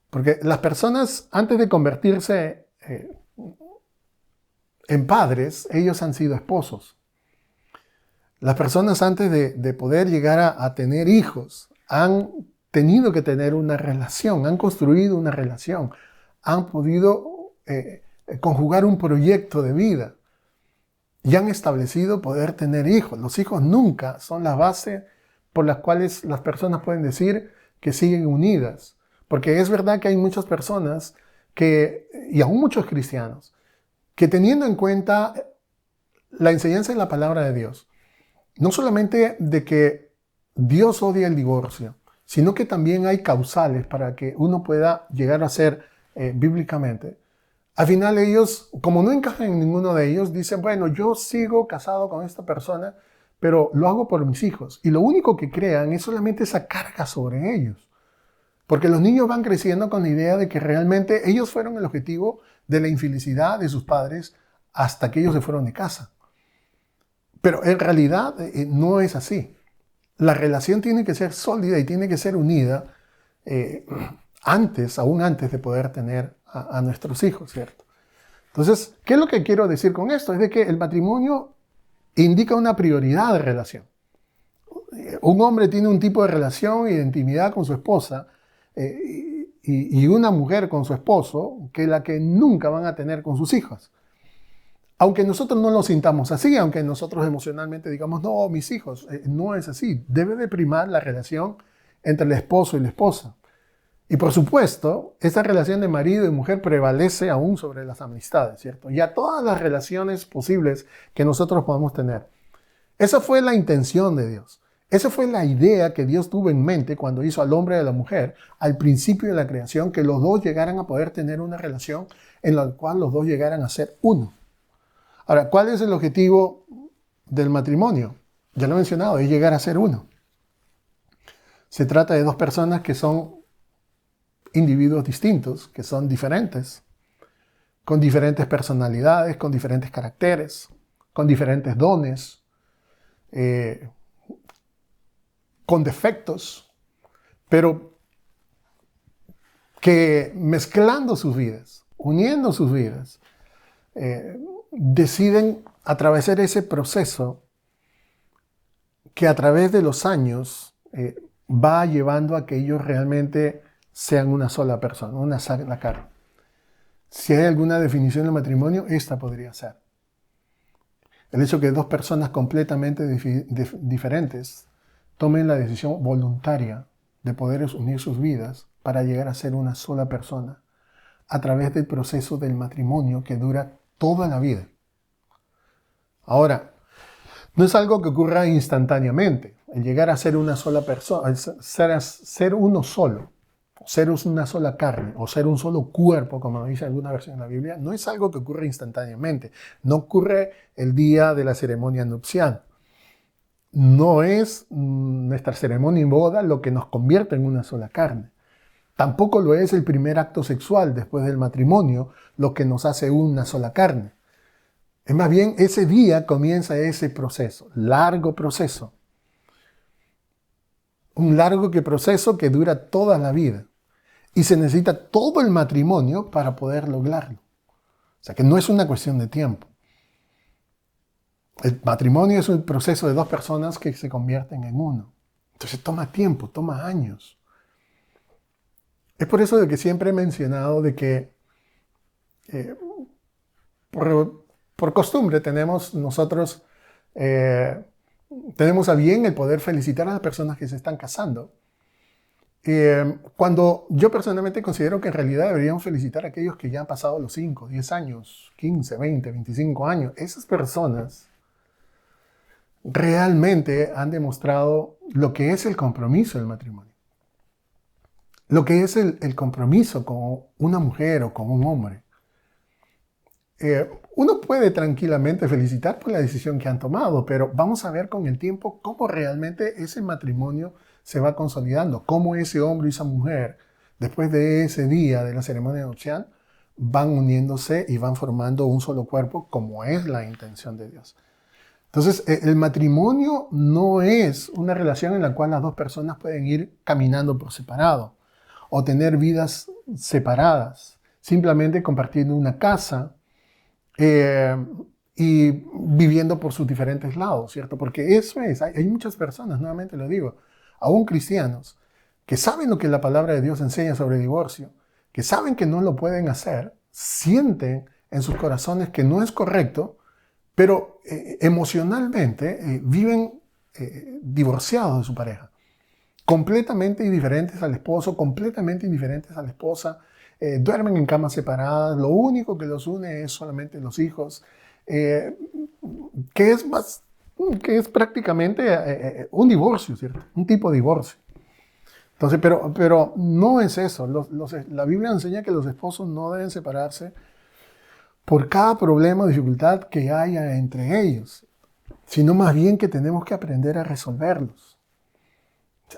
Porque las personas, antes de convertirse en padres, ellos han sido esposos. Las personas antes de poder llegar a tener hijos han tenido que tener una relación, han construido una relación, han podido conjugar un proyecto de vida y han establecido poder tener hijos. Los hijos nunca son la base por las cuales las personas pueden decir que siguen unidas. Porque es verdad que hay muchas personas y aún muchos cristianos, que teniendo en cuenta la enseñanza de la palabra de Dios, no solamente de que Dios odia el divorcio, sino que también hay causales para que uno pueda llegar a ser bíblicamente. Al final ellos, como no encajan en ninguno de ellos, dicen, bueno, yo sigo casado con esta persona, pero lo hago por mis hijos. Y lo único que crean es solamente esa carga sobre ellos. Porque los niños van creciendo con la idea de que realmente ellos fueron el objetivo de la infelicidad de sus padres hasta que ellos se fueron de casa. Pero en realidad no es así. La relación tiene que ser sólida y tiene que ser unida aún antes de poder tener a nuestros hijos, ¿cierto? Entonces, ¿qué es lo que quiero decir con esto? Es de que el matrimonio indica una prioridad de relación. Un hombre tiene un tipo de relación y de intimidad con su esposa y una mujer con su esposo que la que nunca van a tener con sus hijos. Aunque nosotros no lo sintamos así, aunque nosotros emocionalmente digamos, no, mis hijos, no es así. Debe de primar la relación entre el esposo y la esposa. Y por supuesto, esta relación de marido y mujer prevalece aún sobre las amistades, ¿cierto? Y a todas las relaciones posibles que nosotros podamos tener. Esa fue la intención de Dios. Esa fue la idea que Dios tuvo en mente cuando hizo al hombre y a la mujer al principio de la creación, que los dos llegaran a poder tener una relación en la cual los dos llegaran a ser uno. Ahora, ¿cuál es el objetivo del matrimonio? Ya lo he mencionado, es llegar a ser uno. Se trata de dos personas que son individuos distintos, que son diferentes, con diferentes personalidades, con diferentes caracteres, con diferentes dones, con defectos, pero que mezclando sus vidas, uniendo sus vidas, deciden atravesar ese proceso que a través de los años va llevando a que ellos realmente sean una sola persona, una sola carne. Si hay alguna definición de matrimonio, esta podría ser. El hecho que dos personas completamente diferentes tomen la decisión voluntaria de poder unir sus vidas para llegar a ser una sola persona a través del proceso del matrimonio que dura toda la vida. Ahora, no es algo que ocurra instantáneamente. El llegar a ser una sola persona, ser uno solo, ser una sola carne o ser un solo cuerpo, como dice alguna versión de la Biblia, no es algo que ocurre instantáneamente. No ocurre el día de la ceremonia nupcial. No es nuestra ceremonia y boda lo que nos convierte en una sola carne. Tampoco lo es el primer acto sexual después del matrimonio lo que nos hace una sola carne. Es más bien, ese día comienza ese proceso, largo proceso. Un largo proceso que dura toda la vida. Y se necesita todo el matrimonio para poder lograrlo. O sea que no es una cuestión de tiempo. El matrimonio es un proceso de dos personas que se convierten en uno. Entonces toma tiempo, toma años. Es por eso de que siempre he mencionado de que por costumbre tenemos a bien el poder felicitar a las personas que se están casando. Cuando yo personalmente considero que en realidad deberíamos felicitar a aquellos que ya han pasado los 5, 10 años, 15, 20, 25 años. Esas personas realmente han demostrado lo que es el compromiso del matrimonio. Lo que es el compromiso con una mujer o con un hombre. Uno puede tranquilamente felicitar por la decisión que han tomado, pero vamos a ver con el tiempo cómo realmente ese matrimonio se va consolidando, cómo ese hombre y esa mujer, después de ese día de la ceremonia nupcial, van uniéndose y van formando un solo cuerpo, como es la intención de Dios. Entonces, el matrimonio no es una relación en la cual las dos personas pueden ir caminando por separado o tener vidas separadas, simplemente compartiendo una casa y viviendo por sus diferentes lados, ¿cierto? Porque eso es, hay muchas personas, nuevamente lo digo, aún cristianos, que saben lo que la palabra de Dios enseña sobre el divorcio, que saben que no lo pueden hacer, sienten en sus corazones que no es correcto, pero emocionalmente viven divorciados de su pareja, completamente indiferentes al esposo, completamente indiferentes a la esposa, duermen en camas separadas, lo único que los une es solamente los hijos, que es prácticamente un divorcio, ¿cierto? Un tipo de divorcio. Entonces, pero no es eso. La Biblia enseña que los esposos no deben separarse por cada problema o dificultad que haya entre ellos, sino más bien que tenemos que aprender a resolverlos.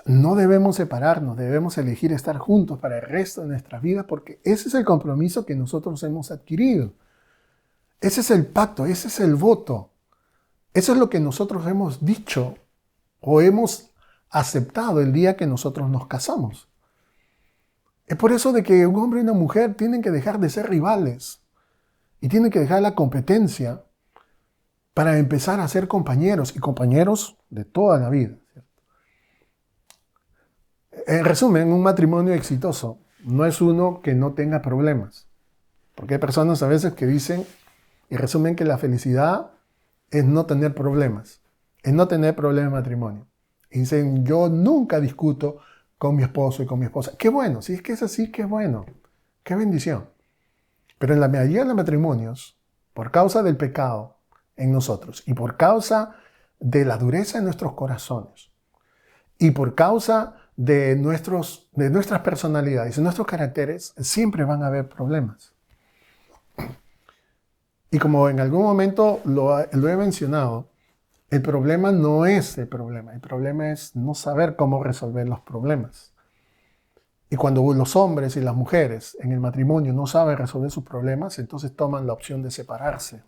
No debemos separarnos, debemos elegir estar juntos para el resto de nuestras vidas, porque ese es el compromiso que nosotros hemos adquirido. Ese es el pacto, ese es el voto. Eso es lo que nosotros hemos dicho o hemos aceptado el día que nosotros nos casamos. Es por eso de que un hombre y una mujer tienen que dejar de ser rivales y tienen que dejar la competencia para empezar a ser compañeros y compañeros de toda la vida, ¿cierto? En resumen, un matrimonio exitoso no es uno que no tenga problemas. Porque hay personas a veces que dicen y resumen que la felicidad es no tener problemas, es no tener problemas de matrimonio. Y dicen, yo nunca discuto con mi esposo y con mi esposa. Qué bueno, si es que es así, qué bueno, qué bendición. Pero en la mayoría de los matrimonios, por causa del pecado en nosotros y por causa de la dureza de nuestros corazones y por causa de nuestras personalidades y nuestros caracteres, siempre van a haber problemas. Y como en algún momento lo he mencionado, el problema no es el problema es no saber cómo resolver los problemas. Y cuando los hombres y las mujeres en el matrimonio no saben resolver sus problemas, entonces toman la opción de separarse.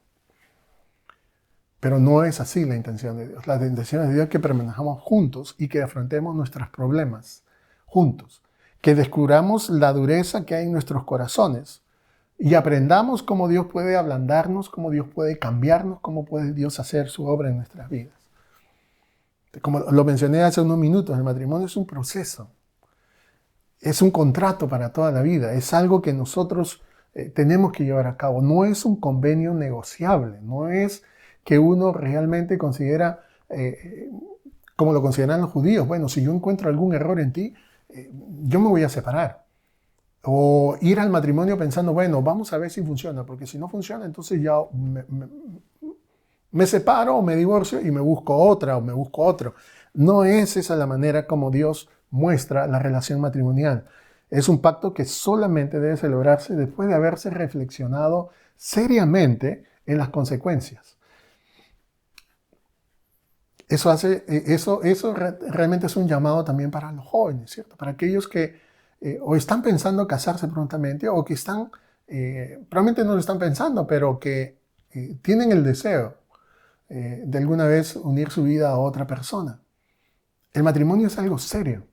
Pero no es así la intención de Dios. La intención de Dios es que permanezcamos juntos y que afrontemos nuestros problemas juntos. Que descubramos la dureza que hay en nuestros corazones y aprendamos cómo Dios puede ablandarnos, cómo Dios puede cambiarnos, cómo puede Dios hacer su obra en nuestras vidas. Como lo mencioné hace unos minutos, el matrimonio es un proceso. Es un contrato para toda la vida. Es algo que nosotros tenemos que llevar a cabo. No es un convenio negociable. No es que uno realmente considera, como lo consideran los judíos, bueno, si yo encuentro algún error en ti, yo me voy a separar. O ir al matrimonio pensando, bueno, vamos a ver si funciona, porque si no funciona, entonces ya Me separo o me divorcio y me busco otra o me busco otro. No es esa la manera como Dios muestra la relación matrimonial. Es un pacto que solamente debe celebrarse después de haberse reflexionado seriamente en las consecuencias. Eso realmente es un llamado también para los jóvenes, ¿cierto? Para aquellos que o están pensando casarse prontamente o que están, probablemente no lo están pensando, pero que tienen el deseo de alguna vez unir su vida a otra persona. El matrimonio es algo serio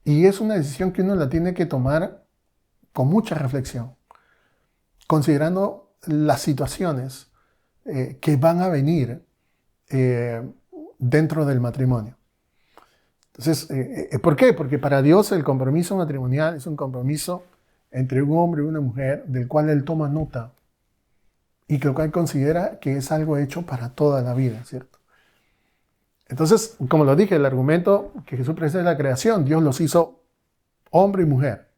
y es una decisión que uno la tiene que tomar con mucha reflexión, considerando las situaciones que van a venir dentro del matrimonio. Entonces, ¿por qué? Porque para Dios el compromiso matrimonial es un compromiso entre un hombre y una mujer del cual Él toma nota y que lo cual considera que es algo hecho para toda la vida, ¿cierto? Entonces, como lo dije, el argumento que Jesús presenta es la creación. Dios los hizo hombre y mujer.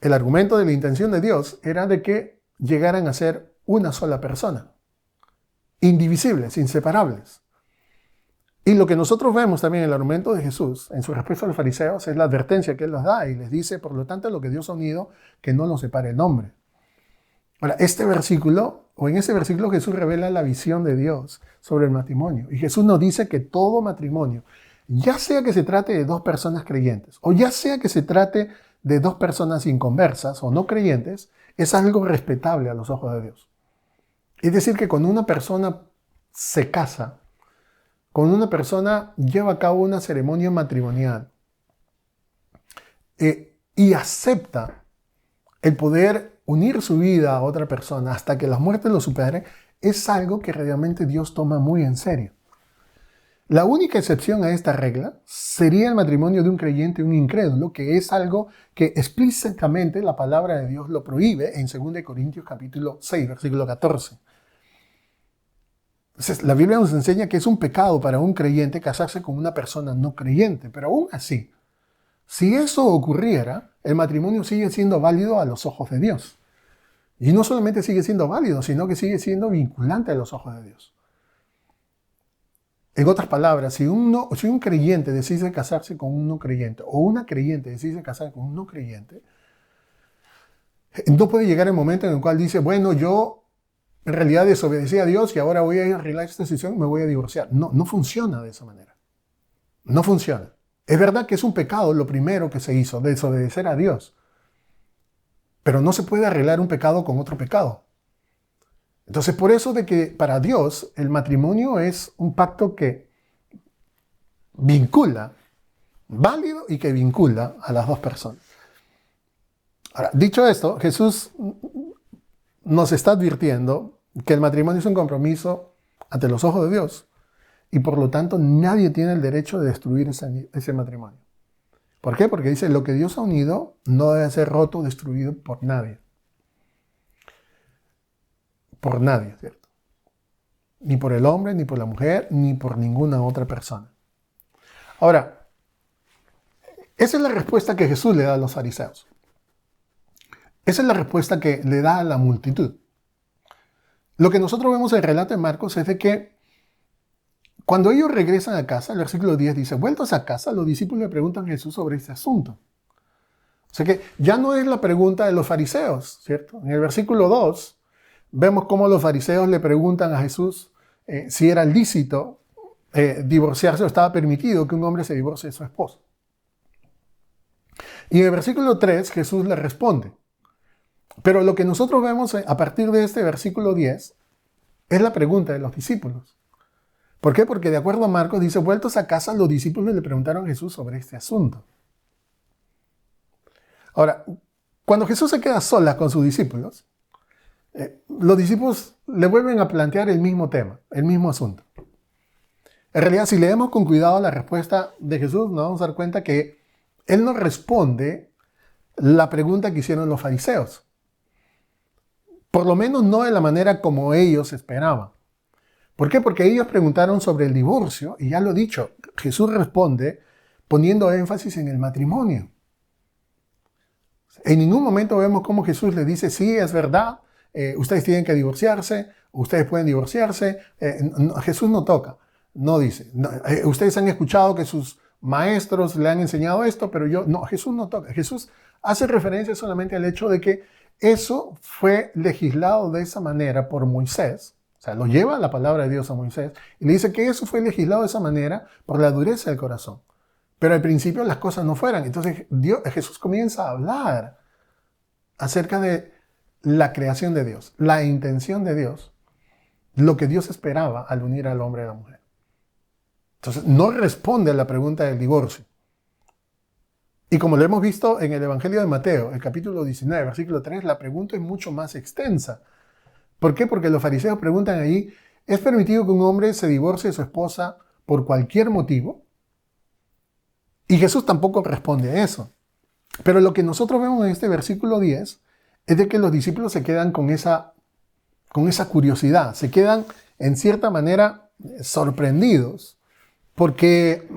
El argumento de la intención de Dios era de que llegaran a ser una sola persona, indivisibles, inseparables. Y lo que nosotros vemos también en el argumento de Jesús, en su respuesta a los fariseos, es la advertencia que Él les da y les dice, por lo tanto, lo que Dios ha unido, que no lo separe el hombre. Ahora, en este versículo Jesús revela la visión de Dios sobre el matrimonio. Y Jesús nos dice que todo matrimonio, ya sea que se trate de dos personas creyentes, o ya sea que se trate de dos personas inconversas o no creyentes, es algo respetable a los ojos de Dios. Es decir, que cuando una persona se casa, cuando una persona lleva a cabo una ceremonia matrimonial y acepta el poder unir su vida a otra persona hasta que la muerte lo supere, es algo que realmente Dios toma muy en serio. La única excepción a esta regla sería el matrimonio de un creyente y un incrédulo, que es algo que explícitamente la palabra de Dios lo prohíbe en 2 Corintios capítulo 6, versículo 14. Entonces, la Biblia nos enseña que es un pecado para un creyente casarse con una persona no creyente, pero aún así, si eso ocurriera, el matrimonio sigue siendo válido a los ojos de Dios. Y no solamente sigue siendo válido, sino que sigue siendo vinculante a los ojos de Dios. En otras palabras, si un creyente decide casarse con un no creyente, o una creyente decide casarse con un no creyente, no puede llegar el momento en el cual dice, bueno, yo en realidad desobedecí a Dios y ahora voy a arreglar esta situación y me voy a divorciar. No funciona de esa manera. No funciona. Es verdad que es un pecado lo primero que se hizo, desobedecer a Dios. Pero no se puede arreglar un pecado con otro pecado. Entonces, por eso de que para Dios el matrimonio es un pacto que vincula, válido y que vincula a las dos personas. Ahora, dicho esto, Jesús nos está advirtiendo que el matrimonio es un compromiso ante los ojos de Dios y por lo tanto nadie tiene el derecho de destruir ese matrimonio. ¿Por qué? Porque dice, lo que Dios ha unido no debe ser roto o destruido por nadie. Por nadie, ¿cierto? Ni por el hombre, ni por la mujer, ni por ninguna otra persona. Ahora, esa es la respuesta que Jesús le da a los fariseos. Esa es la respuesta que le da a la multitud. Lo que nosotros vemos en el relato de Marcos es de que cuando ellos regresan a casa, el versículo 10 dice, vueltos a casa, los discípulos le preguntan a Jesús sobre este asunto. O sea que ya no es la pregunta de los fariseos, ¿cierto? En el versículo 2 vemos cómo los fariseos le preguntan a Jesús si era lícito divorciarse o estaba permitido que un hombre se divorcie de su esposa. Y en el versículo 3 Jesús le responde. Pero lo que nosotros vemos a partir de este versículo 10 es la pregunta de los discípulos. ¿Por qué? Porque de acuerdo a Marcos dice, vueltos a casa, los discípulos le preguntaron a Jesús sobre este asunto. Ahora, cuando Jesús se queda sola con sus discípulos, los discípulos le vuelven a plantear el mismo tema, el mismo asunto. En realidad, si leemos con cuidado la respuesta de Jesús, nos vamos a dar cuenta que Él no responde la pregunta que hicieron los fariseos. Por lo menos no de la manera como ellos esperaban. ¿Por qué? Porque ellos preguntaron sobre el divorcio y ya lo he dicho, Jesús responde poniendo énfasis en el matrimonio. En ningún momento vemos cómo Jesús le dice, sí, es verdad, ustedes tienen que divorciarse, ustedes pueden divorciarse. Jesús no toca, no dice. No, ustedes han escuchado que sus maestros le han enseñado esto, pero Jesús no toca. Jesús hace referencia solamente al hecho de que eso fue legislado de esa manera por Moisés. O sea, lo lleva la palabra de Dios a Moisés y le dice que eso fue legislado de esa manera por la dureza del corazón. Pero al principio las cosas no fueran. Entonces Jesús comienza a hablar acerca de la creación de Dios, la intención de Dios, lo que Dios esperaba al unir al hombre y a la mujer. Entonces no responde a la pregunta del divorcio. Y como lo hemos visto en el Evangelio de Mateo, el capítulo 19, versículo 3, la pregunta es mucho más extensa. ¿Por qué? Porque los fariseos preguntan ahí, ¿es permitido que un hombre se divorcie de su esposa por cualquier motivo? Y Jesús tampoco responde a eso. Pero lo que nosotros vemos en este versículo 10 es de que los discípulos se quedan con esa curiosidad, se quedan en cierta manera sorprendidos, porque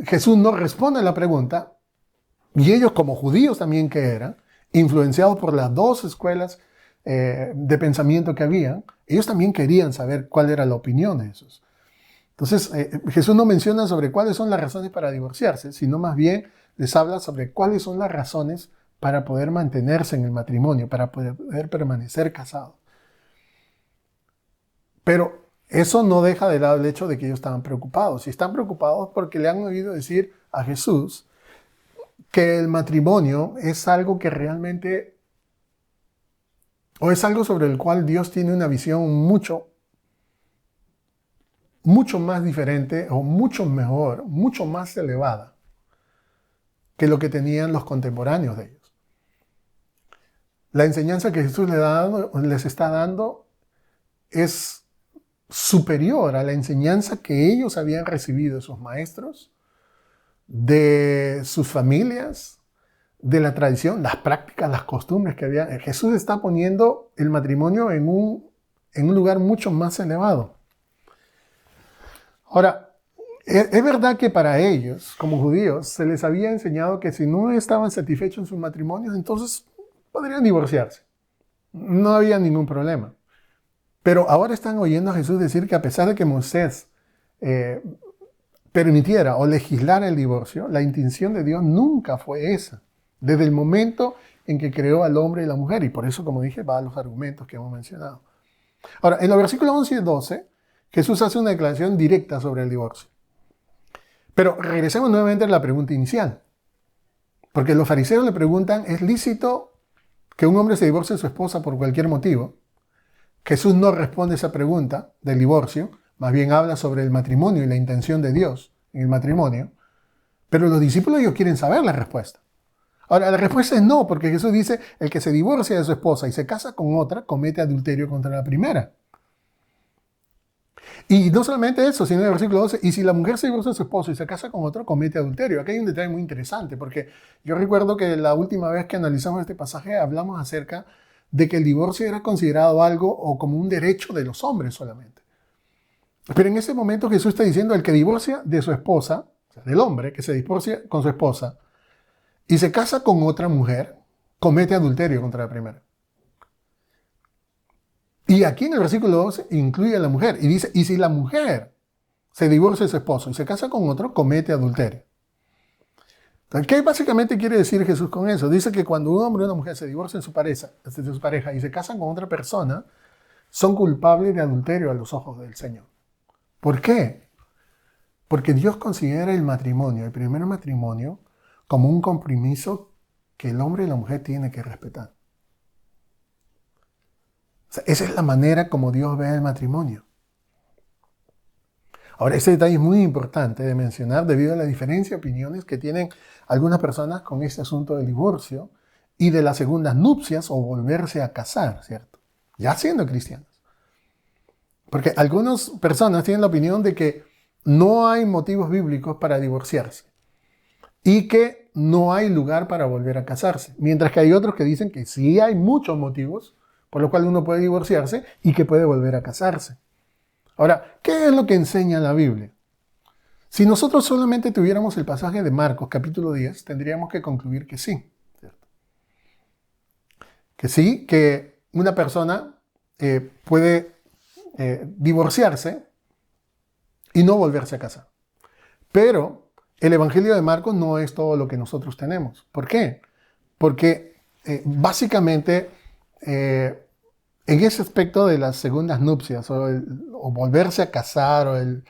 Jesús no responde a la pregunta y ellos, como judíos también que eran, influenciados por las dos escuelas de pensamiento que había, ellos también querían saber cuál era la opinión de esos. Entonces, Jesús no menciona sobre cuáles son las razones para divorciarse, sino más bien les habla sobre cuáles son las razones para poder mantenerse en el matrimonio, para poder permanecer casados. Pero eso no deja de lado el hecho de que ellos estaban preocupados. Y están preocupados porque le han oído decir a Jesús que el matrimonio es algo que realmente, o es algo sobre el cual Dios tiene una visión mucho más diferente o mucho mejor, mucho más elevada que lo que tenían los contemporáneos de ellos. La enseñanza que Jesús les está dando es superior a la enseñanza que ellos habían recibido de sus maestros, de sus familias, de la tradición, las prácticas, las costumbres que había. Jesús está poniendo el matrimonio en un lugar mucho más elevado. Ahora, es verdad que para ellos, como judíos, se les había enseñado que si no estaban satisfechos en sus matrimonios, entonces podrían divorciarse. No había ningún problema. Pero ahora están oyendo a Jesús decir que a pesar de que Moisés permitiera o legislara el divorcio, la intención de Dios nunca fue esa, desde el momento en que creó al hombre y la mujer. Y por eso, como dije, va a los argumentos que hemos mencionado. Ahora, en los versículos 11 y 12, Jesús hace una declaración directa sobre el divorcio. Pero regresemos nuevamente a la pregunta inicial. Porque los fariseos le preguntan, ¿es lícito que un hombre se divorcie de su esposa por cualquier motivo? Jesús no responde a esa pregunta del divorcio, más bien habla sobre el matrimonio y la intención de Dios en el matrimonio. Pero los discípulos ellos quieren saber la respuesta. Ahora, la respuesta es no, porque Jesús dice, el que se divorcia de su esposa y se casa con otra, comete adulterio contra la primera. Y no solamente eso, sino en el versículo 12, y si la mujer se divorcia de su esposo y se casa con otro, comete adulterio. Aquí hay un detalle muy interesante, porque yo recuerdo que la última vez que analizamos este pasaje hablamos acerca de que el divorcio era considerado algo o como un derecho de los hombres solamente. Pero en ese momento Jesús está diciendo, el que divorcia de su esposa, o sea, del hombre que se divorcia con su esposa y se casa con otra mujer, comete adulterio contra la primera. Y aquí en el versículo 12 incluye a la mujer y dice, y si la mujer se divorcia de su esposo y se casa con otro, comete adulterio. Entonces, ¿qué básicamente quiere decir Jesús con eso? Dice que cuando un hombre y una mujer se divorcian de su pareja y se casan con otra persona, son culpables de adulterio a los ojos del Señor. ¿Por qué? Porque Dios considera el matrimonio, el primer matrimonio, como un compromiso que el hombre y la mujer tienen que respetar. O sea, esa es la manera como Dios ve el matrimonio. Ahora, este detalle es muy importante de mencionar debido a la diferencia de opiniones que tienen algunas personas con este asunto del divorcio y de las segundas nupcias o volverse a casar, ¿cierto? Ya siendo cristianos. Porque algunas personas tienen la opinión de que no hay motivos bíblicos para divorciarse y que no hay lugar para volver a casarse. Mientras que hay otros que dicen que sí hay muchos motivos por los cuales uno puede divorciarse y que puede volver a casarse. Ahora, ¿qué es lo que enseña la Biblia? Si nosotros solamente tuviéramos el pasaje de Marcos, capítulo 10, tendríamos que concluir que sí, ¿cierto? Que sí, que una persona puede divorciarse y no volverse a casar. Pero el Evangelio de Marcos no es todo lo que nosotros tenemos. ¿Por qué? Porque básicamente en ese aspecto de las segundas nupcias o volverse a casar o el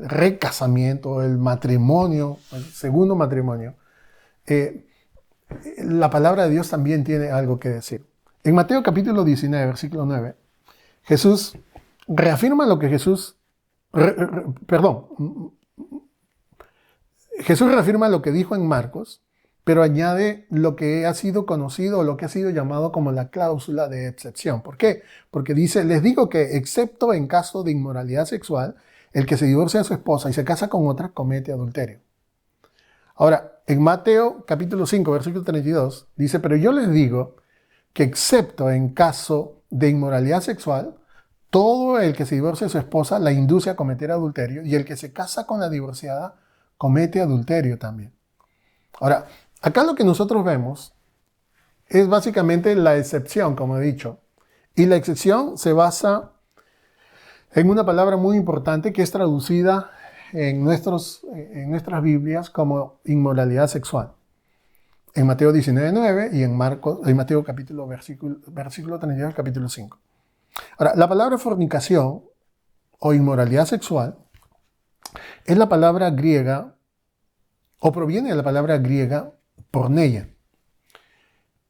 recasamiento o el matrimonio, el segundo matrimonio, la palabra de Dios también tiene algo que decir. En Mateo capítulo 19, versículo 9, Jesús reafirma lo que Jesús reafirma lo que dijo en Marcos, pero añade lo que ha sido conocido o lo que ha sido llamado como la cláusula de excepción. ¿Por qué? Porque dice, les digo que excepto en caso de inmoralidad sexual, el que se divorcia de su esposa y se casa con otra comete adulterio. Ahora, en Mateo capítulo 5, versículo 32, dice, pero yo les digo que excepto en caso de inmoralidad sexual, todo el que se divorcia de su esposa la induce a cometer adulterio y el que se casa con la divorciada comete adulterio también. Ahora, acá lo que nosotros vemos es básicamente la excepción, como he dicho. Y la excepción se basa en una palabra muy importante que es traducida en nuestras Biblias como inmoralidad sexual. En Mateo 19:9 y en Mateo versículo 32, capítulo 5. Ahora, la palabra fornicación o inmoralidad sexual es la palabra griega, o proviene de la palabra griega porneia.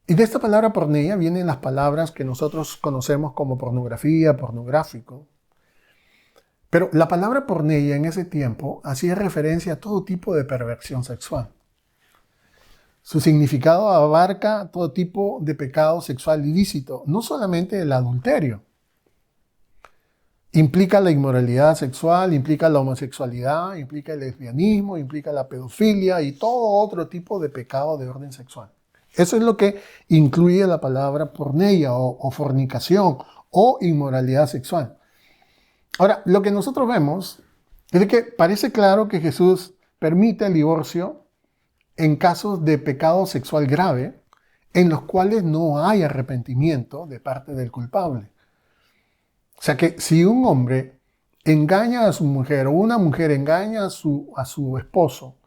Y de esta palabra porneia vienen las palabras que nosotros conocemos como pornografía, pornográfico. Pero la palabra porneia en ese tiempo hacía referencia a todo tipo de perversión sexual. Su significado abarca todo tipo de pecado sexual ilícito, no solamente el adulterio. Implica la inmoralidad sexual, implica la homosexualidad, implica el lesbianismo, implica la pedofilia y todo otro tipo de pecado de orden sexual. Eso es lo que incluye la palabra porneia o fornicación o inmoralidad sexual. Ahora, lo que nosotros vemos es que parece claro que Jesús permite el divorcio en casos de pecado sexual grave en los cuales no hay arrepentimiento de parte del culpable. O sea que si un hombre engaña a su mujer o una mujer engaña a su esposo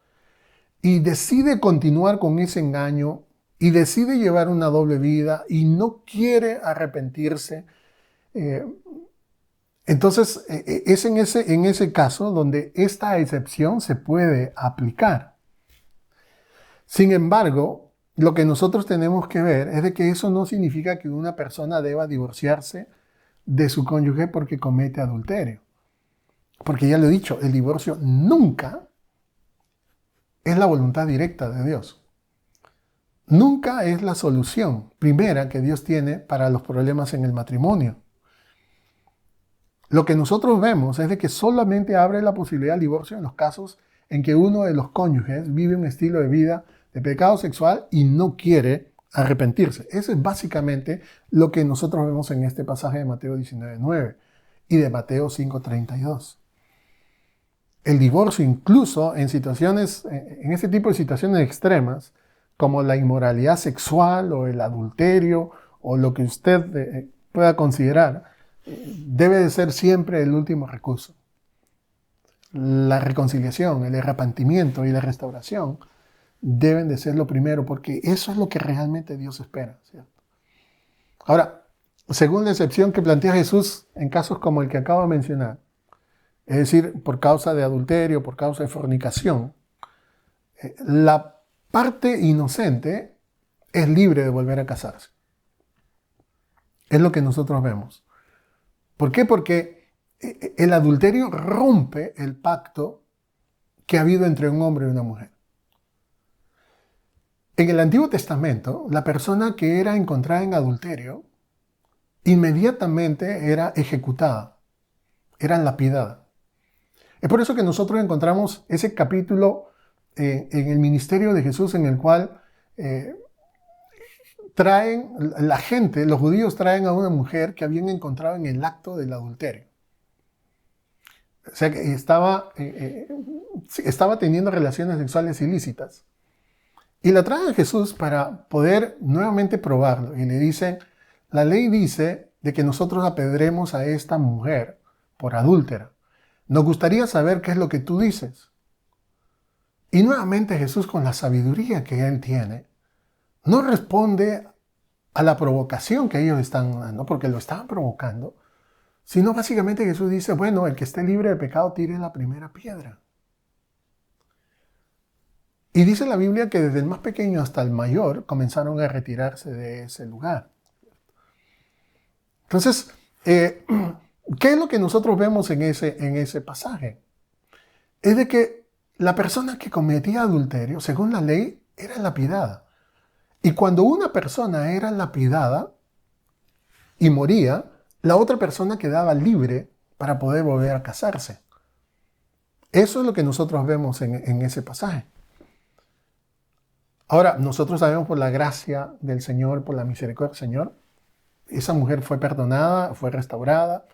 y decide continuar con ese engaño y decide llevar una doble vida y no quiere arrepentirse, entonces es en ese caso donde esta excepción se puede aplicar. Sin embargo, lo que nosotros tenemos que ver es de que eso no significa que una persona deba divorciarse de su cónyuge porque comete adulterio. Porque ya lo he dicho, el divorcio nunca es la voluntad directa de Dios. Nunca es la solución primera que Dios tiene para los problemas en el matrimonio. Lo que nosotros vemos es de que solamente abre la posibilidad del divorcio en los casos en que uno de los cónyuges vive un estilo de vida de pecado sexual y no quiere arrepentirse. Eso es básicamente lo que nosotros vemos en este pasaje de Mateo 19:9 y de Mateo 5:32. El divorcio, incluso en este tipo de situaciones extremas, como la inmoralidad sexual o el adulterio o lo que usted pueda considerar, debe de ser siempre el último recurso. La reconciliación, el arrepentimiento y la restauración deben de ser lo primero, porque eso es lo que realmente Dios espera, ¿cierto? Ahora, según la excepción que plantea Jesús en casos como el que acabo de mencionar, es decir, por causa de adulterio, por causa de fornicación, la parte inocente es libre de volver a casarse. Es lo que nosotros vemos. ¿Por qué? Porque el adulterio rompe el pacto que ha habido entre un hombre y una mujer. En el Antiguo Testamento, la persona que era encontrada en adulterio inmediatamente era ejecutada, era lapidada. Es por eso que nosotros encontramos ese capítulo en el ministerio de Jesús en el cual los judíos traen a una mujer que habían encontrado en el acto del adulterio. O sea que estaba teniendo relaciones sexuales ilícitas. Y la traen a Jesús para poder nuevamente probarlo. Y le dicen, la ley dice de que nosotros apedremos a esta mujer por adúltera. Nos gustaría saber qué es lo que tú dices. Y nuevamente Jesús, con la sabiduría que Él tiene, no responde a la provocación que ellos están dando, porque lo estaban provocando, sino básicamente Jesús dice, bueno, el que esté libre de pecado tire la primera piedra. Y dice la Biblia que desde el más pequeño hasta el mayor comenzaron a retirarse de ese lugar. Entonces, ¿qué es lo que nosotros vemos en ese pasaje? Es de que la persona que cometía adulterio, según la ley, era lapidada. Y cuando una persona era lapidada y moría, la otra persona quedaba libre para poder volver a casarse. Eso es lo que nosotros vemos en ese pasaje. Ahora, nosotros sabemos por la gracia del Señor, por la misericordia del Señor, esa mujer fue perdonada, fue restaurada,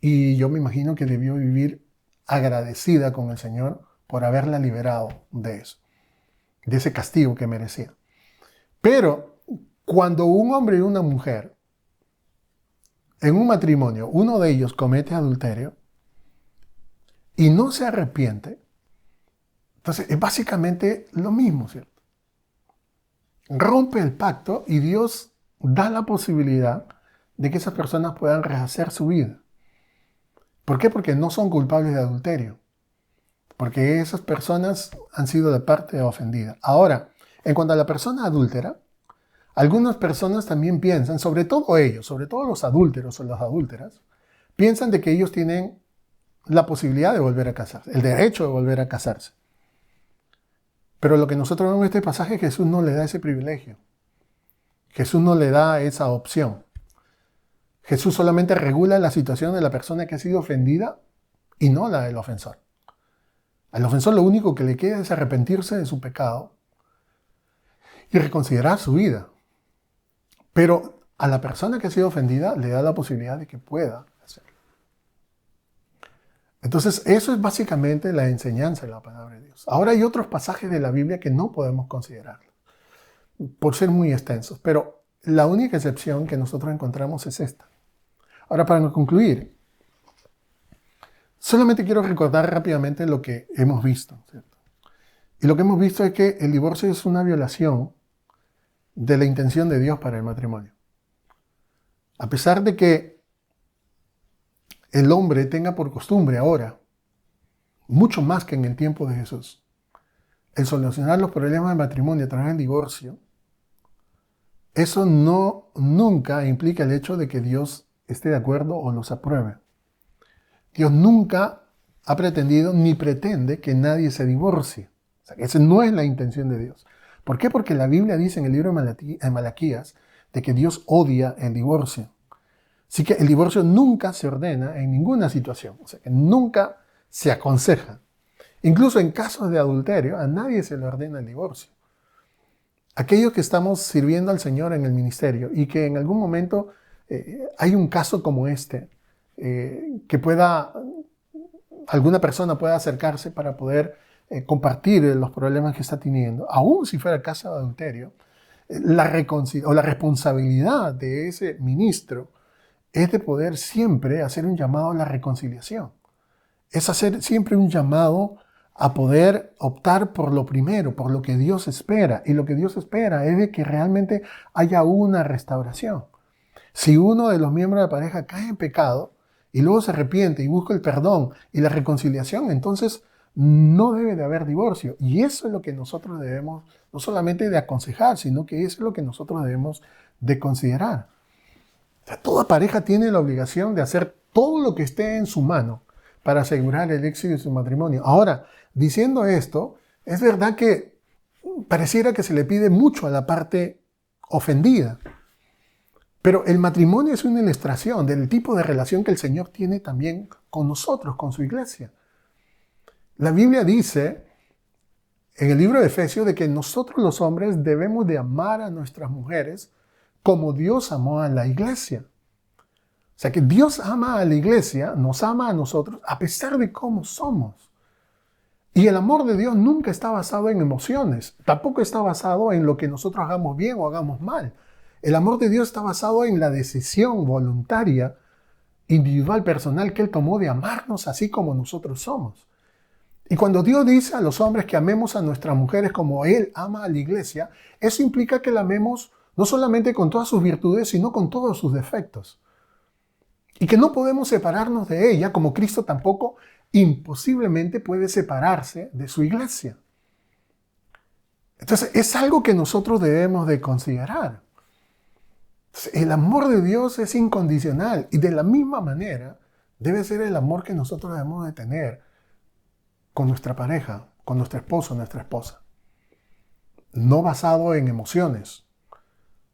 y yo me imagino que debió vivir agradecida con el Señor por haberla liberado de eso, de ese castigo que merecía. Pero cuando un hombre y una mujer en un matrimonio, uno de ellos comete adulterio y no se arrepiente, entonces es básicamente lo mismo, ¿cierto? Rompe el pacto y Dios da la posibilidad de que esas personas puedan rehacer su vida. ¿Por qué? Porque no son culpables de adulterio. Porque esas personas han sido de parte ofendida. Ahora, en cuanto a la persona adúltera, algunas personas también piensan, sobre todo ellos, sobre todo los adúlteros o las adúlteras, piensan de que ellos tienen la posibilidad de volver a casarse, el derecho de volver a casarse. Pero lo que nosotros vemos en este pasaje, Jesús no le da ese privilegio. Jesús no le da esa opción. Jesús solamente regula la situación de la persona que ha sido ofendida y no la del ofensor. Al ofensor lo único que le queda es arrepentirse de su pecado y reconsiderar su vida. Pero a la persona que ha sido ofendida le da la posibilidad de que pueda hacerlo. Entonces, eso es básicamente la enseñanza de la palabra de Dios. Ahora hay otros pasajes de la Biblia que no podemos considerar por ser muy extensos, pero la única excepción que nosotros encontramos es esta. Ahora, para concluir, solamente quiero recordar rápidamente lo que hemos visto, ¿cierto? Y lo que hemos visto es que el divorcio es una violación de la intención de Dios para el matrimonio. A pesar de que el hombre tenga por costumbre ahora, mucho más que en el tiempo de Jesús, el solucionar los problemas del matrimonio a través del divorcio, eso nunca implica el hecho de que Dios esté de acuerdo o los apruebe. Dios nunca ha pretendido ni pretende que nadie se divorcie. O sea, esa no es la intención de Dios. ¿Por qué? Porque la Biblia dice en el libro de Malaquías de que Dios odia el divorcio. Así que el divorcio nunca se ordena en ninguna situación. O sea, que nunca se aconseja. Incluso en casos de adulterio, a nadie se le ordena el divorcio. Aquellos que estamos sirviendo al Señor en el ministerio y que en algún momento hay un caso como este, que alguna persona pueda acercarse para poder compartir los problemas que está teniendo, aún si fuera caso de adulterio, la responsabilidad de ese ministro es de poder siempre hacer un llamado a la reconciliación. Es hacer siempre un llamado a poder optar por lo primero, por lo que Dios espera. Y lo que Dios espera es de que realmente haya una restauración. Si uno de los miembros de la pareja cae en pecado y luego se arrepiente y busca el perdón y la reconciliación, entonces no debe de haber divorcio. Y eso es lo que nosotros debemos, no solamente de aconsejar, sino que eso es lo que nosotros debemos de considerar. O sea, toda pareja tiene la obligación de hacer todo lo que esté en su mano para asegurar el éxito de su matrimonio. Ahora, diciendo esto, es verdad que pareciera que se le pide mucho a la parte ofendida. Pero el matrimonio es una ilustración del tipo de relación que el Señor tiene también con nosotros, con su iglesia. La Biblia dice en el libro de Efesios de que nosotros los hombres debemos de amar a nuestras mujeres como Dios amó a la iglesia. O sea que Dios ama a la iglesia, nos ama a nosotros a pesar de cómo somos. Y el amor de Dios nunca está basado en emociones, tampoco está basado en lo que nosotros hagamos bien o hagamos mal. El amor de Dios está basado en la decisión voluntaria, individual, personal que Él tomó de amarnos así como nosotros somos. Y cuando Dios dice a los hombres que amemos a nuestras mujeres como Él ama a la iglesia, eso implica que la amemos no solamente con todas sus virtudes, sino con todos sus defectos. Y que no podemos separarnos de ella, como Cristo tampoco imposiblemente puede separarse de su iglesia. Entonces, es algo que nosotros debemos de considerar. El amor de Dios es incondicional y de la misma manera debe ser el amor que nosotros debemos de tener con nuestra pareja, con nuestro esposo, nuestra esposa. No basado en emociones,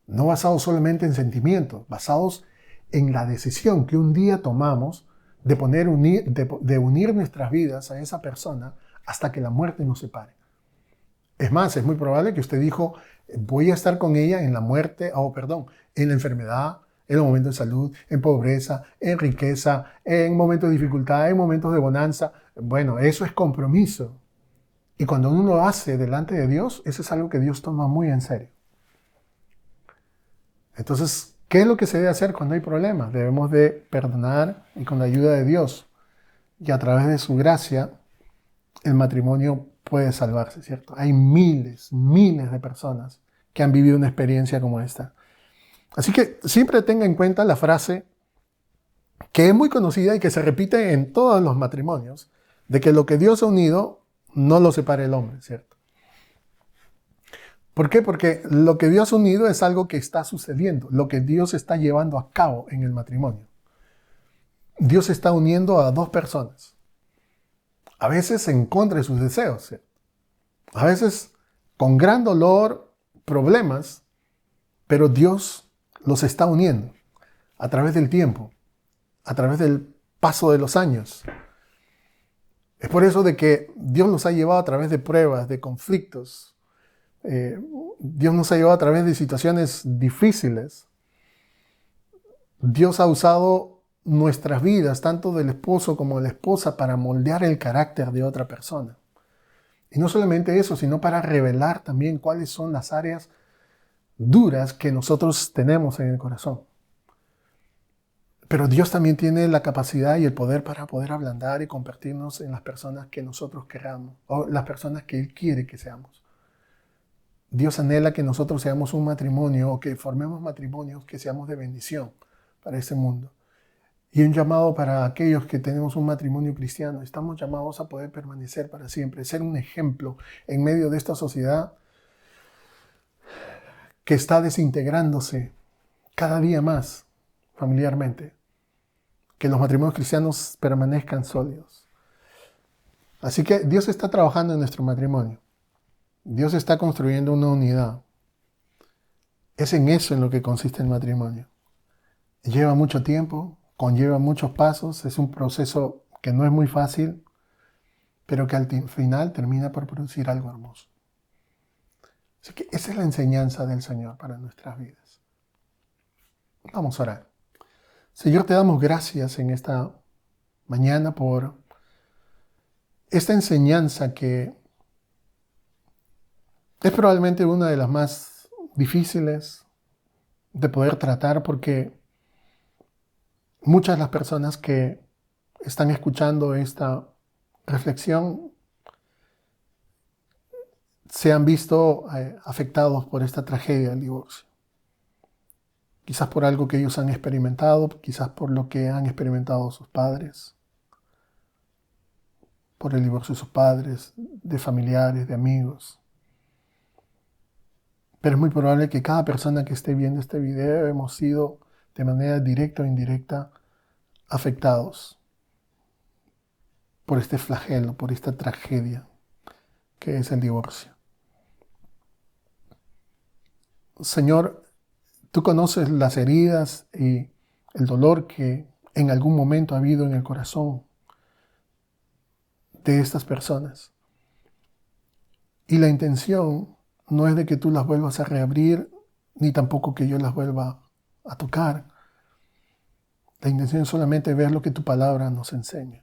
no basado solamente en sentimientos, basados en la decisión que un día tomamos de unir nuestras vidas a esa persona hasta que la muerte nos separe. Es más, es muy probable que usted dijo, voy a estar con ella en la muerte, en la enfermedad, en los momentos de salud, en pobreza, en riqueza, en momentos de dificultad, en momentos de bonanza. Bueno, eso es compromiso. Y cuando uno lo hace delante de Dios, eso es algo que Dios toma muy en serio. Entonces, ¿qué es lo que se debe hacer cuando hay problemas? Debemos de perdonar y con la ayuda de Dios y a través de su gracia, el matrimonio puede salvarse, ¿cierto? Hay miles de personas que han vivido una experiencia como esta. Así que siempre tenga en cuenta la frase que es muy conocida y que se repite en todos los matrimonios, de que lo que Dios ha unido no lo separe el hombre, ¿cierto? ¿Por qué? Porque lo que Dios ha unido es algo que está sucediendo, lo que Dios está llevando a cabo en el matrimonio. Dios está uniendo a dos personas, a veces en contra de sus deseos, ¿cierto? A veces con gran dolor, problemas, pero Dios los está uniendo a través del tiempo, a través del paso de los años. Es por eso de que Dios nos ha llevado a través de pruebas, de conflictos. Dios nos ha llevado a través de situaciones difíciles. Dios ha usado nuestras vidas, tanto del esposo como de la esposa, para moldear el carácter de otra persona. Y no solamente eso, sino para revelar también cuáles son las áreas duras que nosotros tenemos en el corazón. Pero Dios también tiene la capacidad y el poder para poder ablandar y convertirnos en las personas que nosotros queramos, o las personas que Él quiere que seamos. Dios anhela que nosotros seamos un matrimonio, o que formemos matrimonios que seamos de bendición para este mundo. Y un llamado para aquellos que tenemos un matrimonio cristiano. Estamos llamados a poder permanecer para siempre, ser un ejemplo en medio de esta sociedad que está desintegrándose cada día más familiarmente. Que los matrimonios cristianos permanezcan sólidos. Así que Dios está trabajando en nuestro matrimonio. Dios está construyendo una unidad. Es en eso en lo que consiste el matrimonio. Lleva mucho tiempo, conlleva muchos pasos, es un proceso que no es muy fácil, pero que al final termina por producir algo hermoso. Así que esa es la enseñanza del Señor para nuestras vidas. Vamos a orar. Señor, te damos gracias en esta mañana por esta enseñanza que es probablemente una de las más difíciles de poder tratar, porque muchas de las personas que están escuchando esta reflexión se han visto afectados por esta tragedia del divorcio. Quizás por algo que ellos han experimentado, quizás por lo que han experimentado sus padres, por el divorcio de sus padres, de familiares, de amigos. Pero es muy probable que cada persona que esté viendo este video hemos sido de manera directa o indirecta afectados por este flagelo, por esta tragedia que es el divorcio. Señor, tú conoces las heridas y el dolor que en algún momento ha habido en el corazón de estas personas. Y la intención no es de que tú las vuelvas a reabrir, ni tampoco que yo las vuelva a tocar. La intención es solamente ver lo que tu palabra nos enseña.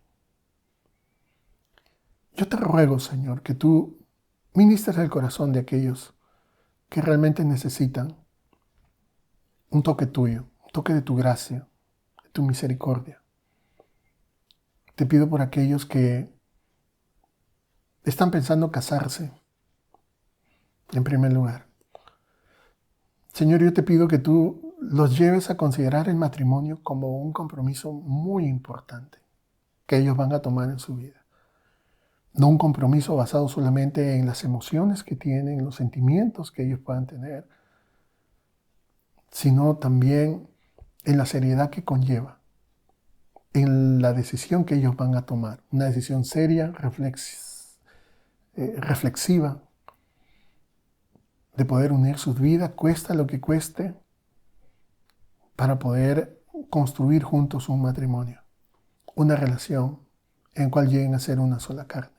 Yo te ruego, Señor, que tú ministres el corazón de aquellos que realmente necesitan un toque tuyo, un toque de tu gracia, de tu misericordia. Te pido por aquellos que están pensando casarse, en primer lugar. Señor, yo te pido que tú los lleves a considerar el matrimonio como un compromiso muy importante que ellos van a tomar en su vida. No un compromiso basado solamente en las emociones que tienen, los sentimientos que ellos puedan tener, sino también en la seriedad que conlleva, en la decisión que ellos van a tomar. Una decisión seria, reflexiva, de poder unir sus vidas, cuesta lo que cueste, para poder construir juntos un matrimonio, una relación en la cual lleguen a ser una sola carne.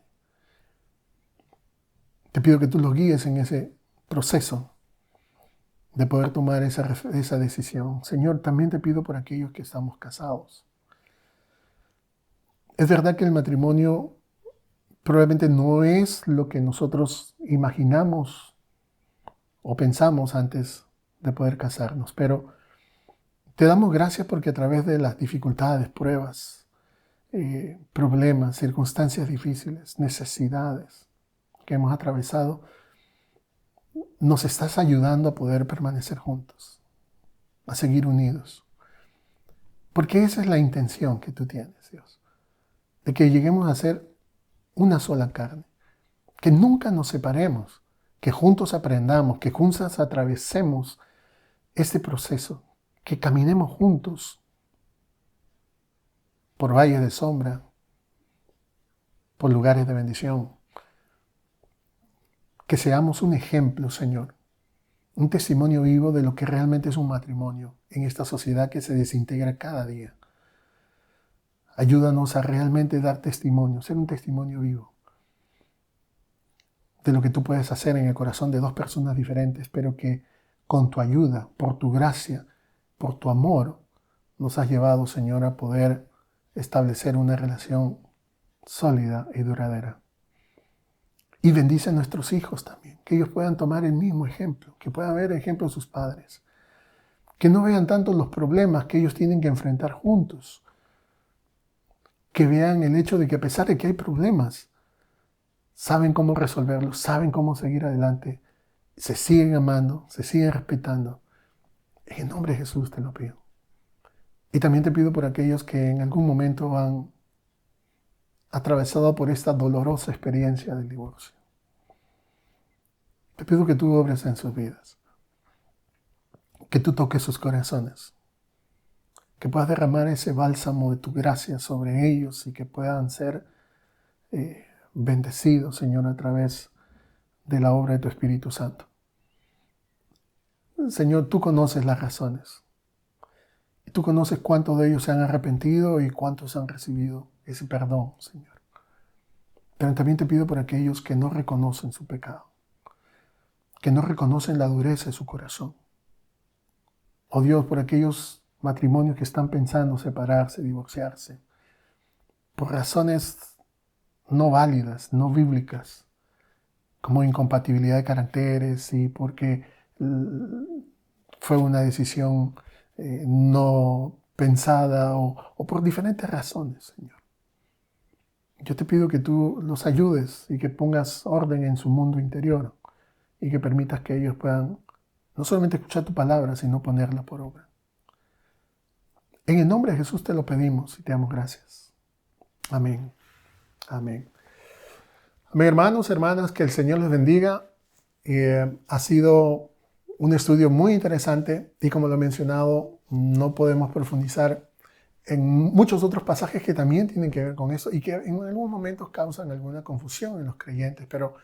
Te pido que tú los guíes en ese proceso de poder tomar esa decisión. Señor, también te pido por aquellos que estamos casados. Es verdad que el matrimonio probablemente no es lo que nosotros imaginamos o pensamos antes de poder casarnos, pero te damos gracias porque a través de las dificultades, pruebas, problemas, circunstancias difíciles, necesidades que hemos atravesado, nos estás ayudando a poder permanecer juntos, a seguir unidos. Porque esa es la intención que tú tienes, Dios, de que lleguemos a ser una sola carne, que nunca nos separemos, que juntos aprendamos, que juntos atravesemos este proceso, que caminemos juntos por valles de sombra, por lugares de bendición. Que seamos un ejemplo, Señor, un testimonio vivo de lo que realmente es un matrimonio en esta sociedad que se desintegra cada día. Ayúdanos a realmente dar testimonio, ser un testimonio vivo de lo que tú puedes hacer en el corazón de dos personas diferentes, pero que con tu ayuda, por tu gracia, por tu amor, nos has llevado, Señor, a poder establecer una relación sólida y duradera. Y bendice a nuestros hijos también, que ellos puedan tomar el mismo ejemplo, que puedan ver el ejemplo de sus padres, que no vean tanto los problemas que ellos tienen que enfrentar juntos, que vean el hecho de que a pesar de que hay problemas, saben cómo resolverlos, saben cómo seguir adelante, se siguen amando, se siguen respetando. En el nombre de Jesús te lo pido. Y también te pido por aquellos que en algún momento han atravesado por esta dolorosa experiencia del divorcio. Te pido que tú obres en sus vidas, que tú toques sus corazones, que puedas derramar ese bálsamo de tu gracia sobre ellos y que puedan ser bendecidos, Señor, a través de la obra de tu Espíritu Santo. Señor, tú conoces las razones. Y tú conoces cuántos de ellos se han arrepentido y cuántos han recibido ese perdón, Señor. Pero también te pido por aquellos que no reconocen su pecado, que no reconocen la dureza de su corazón. Oh Dios, por aquellos matrimonios que están pensando separarse, divorciarse, por razones no válidas, no bíblicas, como incompatibilidad de caracteres y porque fue una decisión no pensada o por diferentes razones, Señor. Yo te pido que tú los ayudes y que pongas orden en su mundo interior y que permitas que ellos puedan no solamente escuchar tu palabra, sino ponerla por obra. En el nombre de Jesús te lo pedimos y te damos gracias. Amén. Amén. Amén, hermanos, hermanas, que el Señor les bendiga. Ha sido un estudio muy interesante y como lo he mencionado, no podemos profundizar en muchos otros pasajes que también tienen que ver con eso y que en algunos momentos causan alguna confusión en los creyentes, pero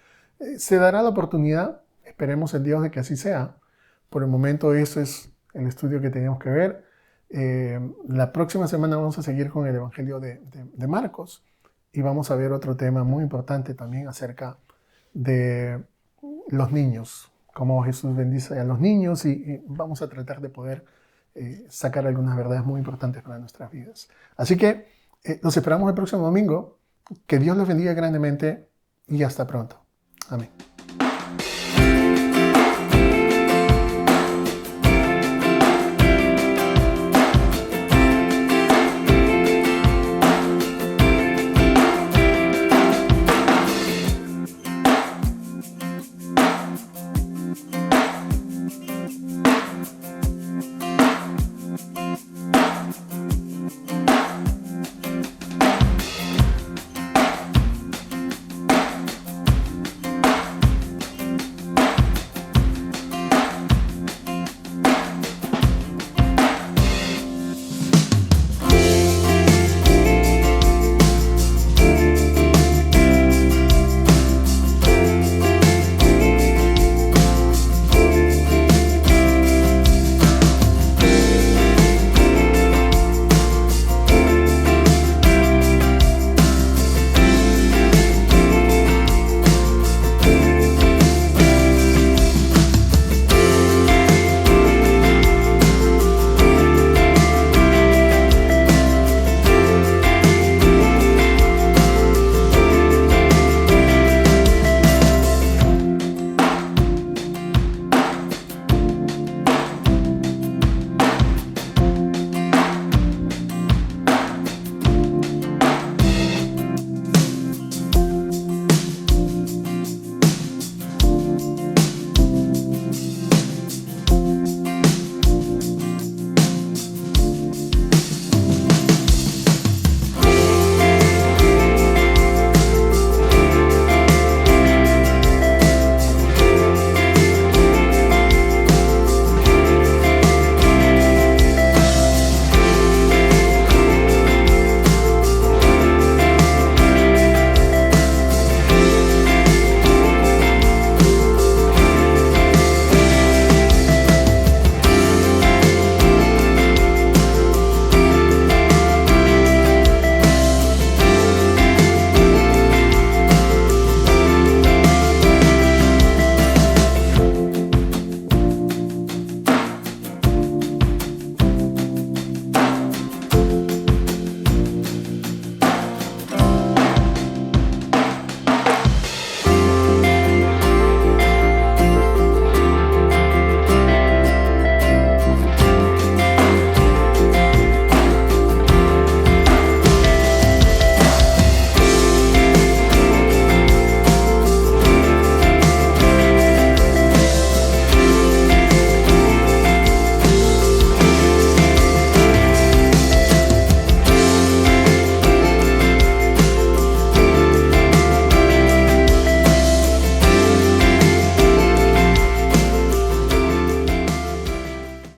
se dará la oportunidad, esperemos en Dios de que así sea. Por el momento eso es el estudio que tenemos que ver. La próxima semana vamos a seguir con el Evangelio de Marcos y vamos a ver otro tema muy importante también acerca de los niños, cómo Jesús bendice a los niños y vamos a tratar de poder sacar algunas verdades muy importantes para nuestras vidas. Así que los esperamos el próximo domingo. Que Dios los bendiga grandemente y hasta pronto. Amén.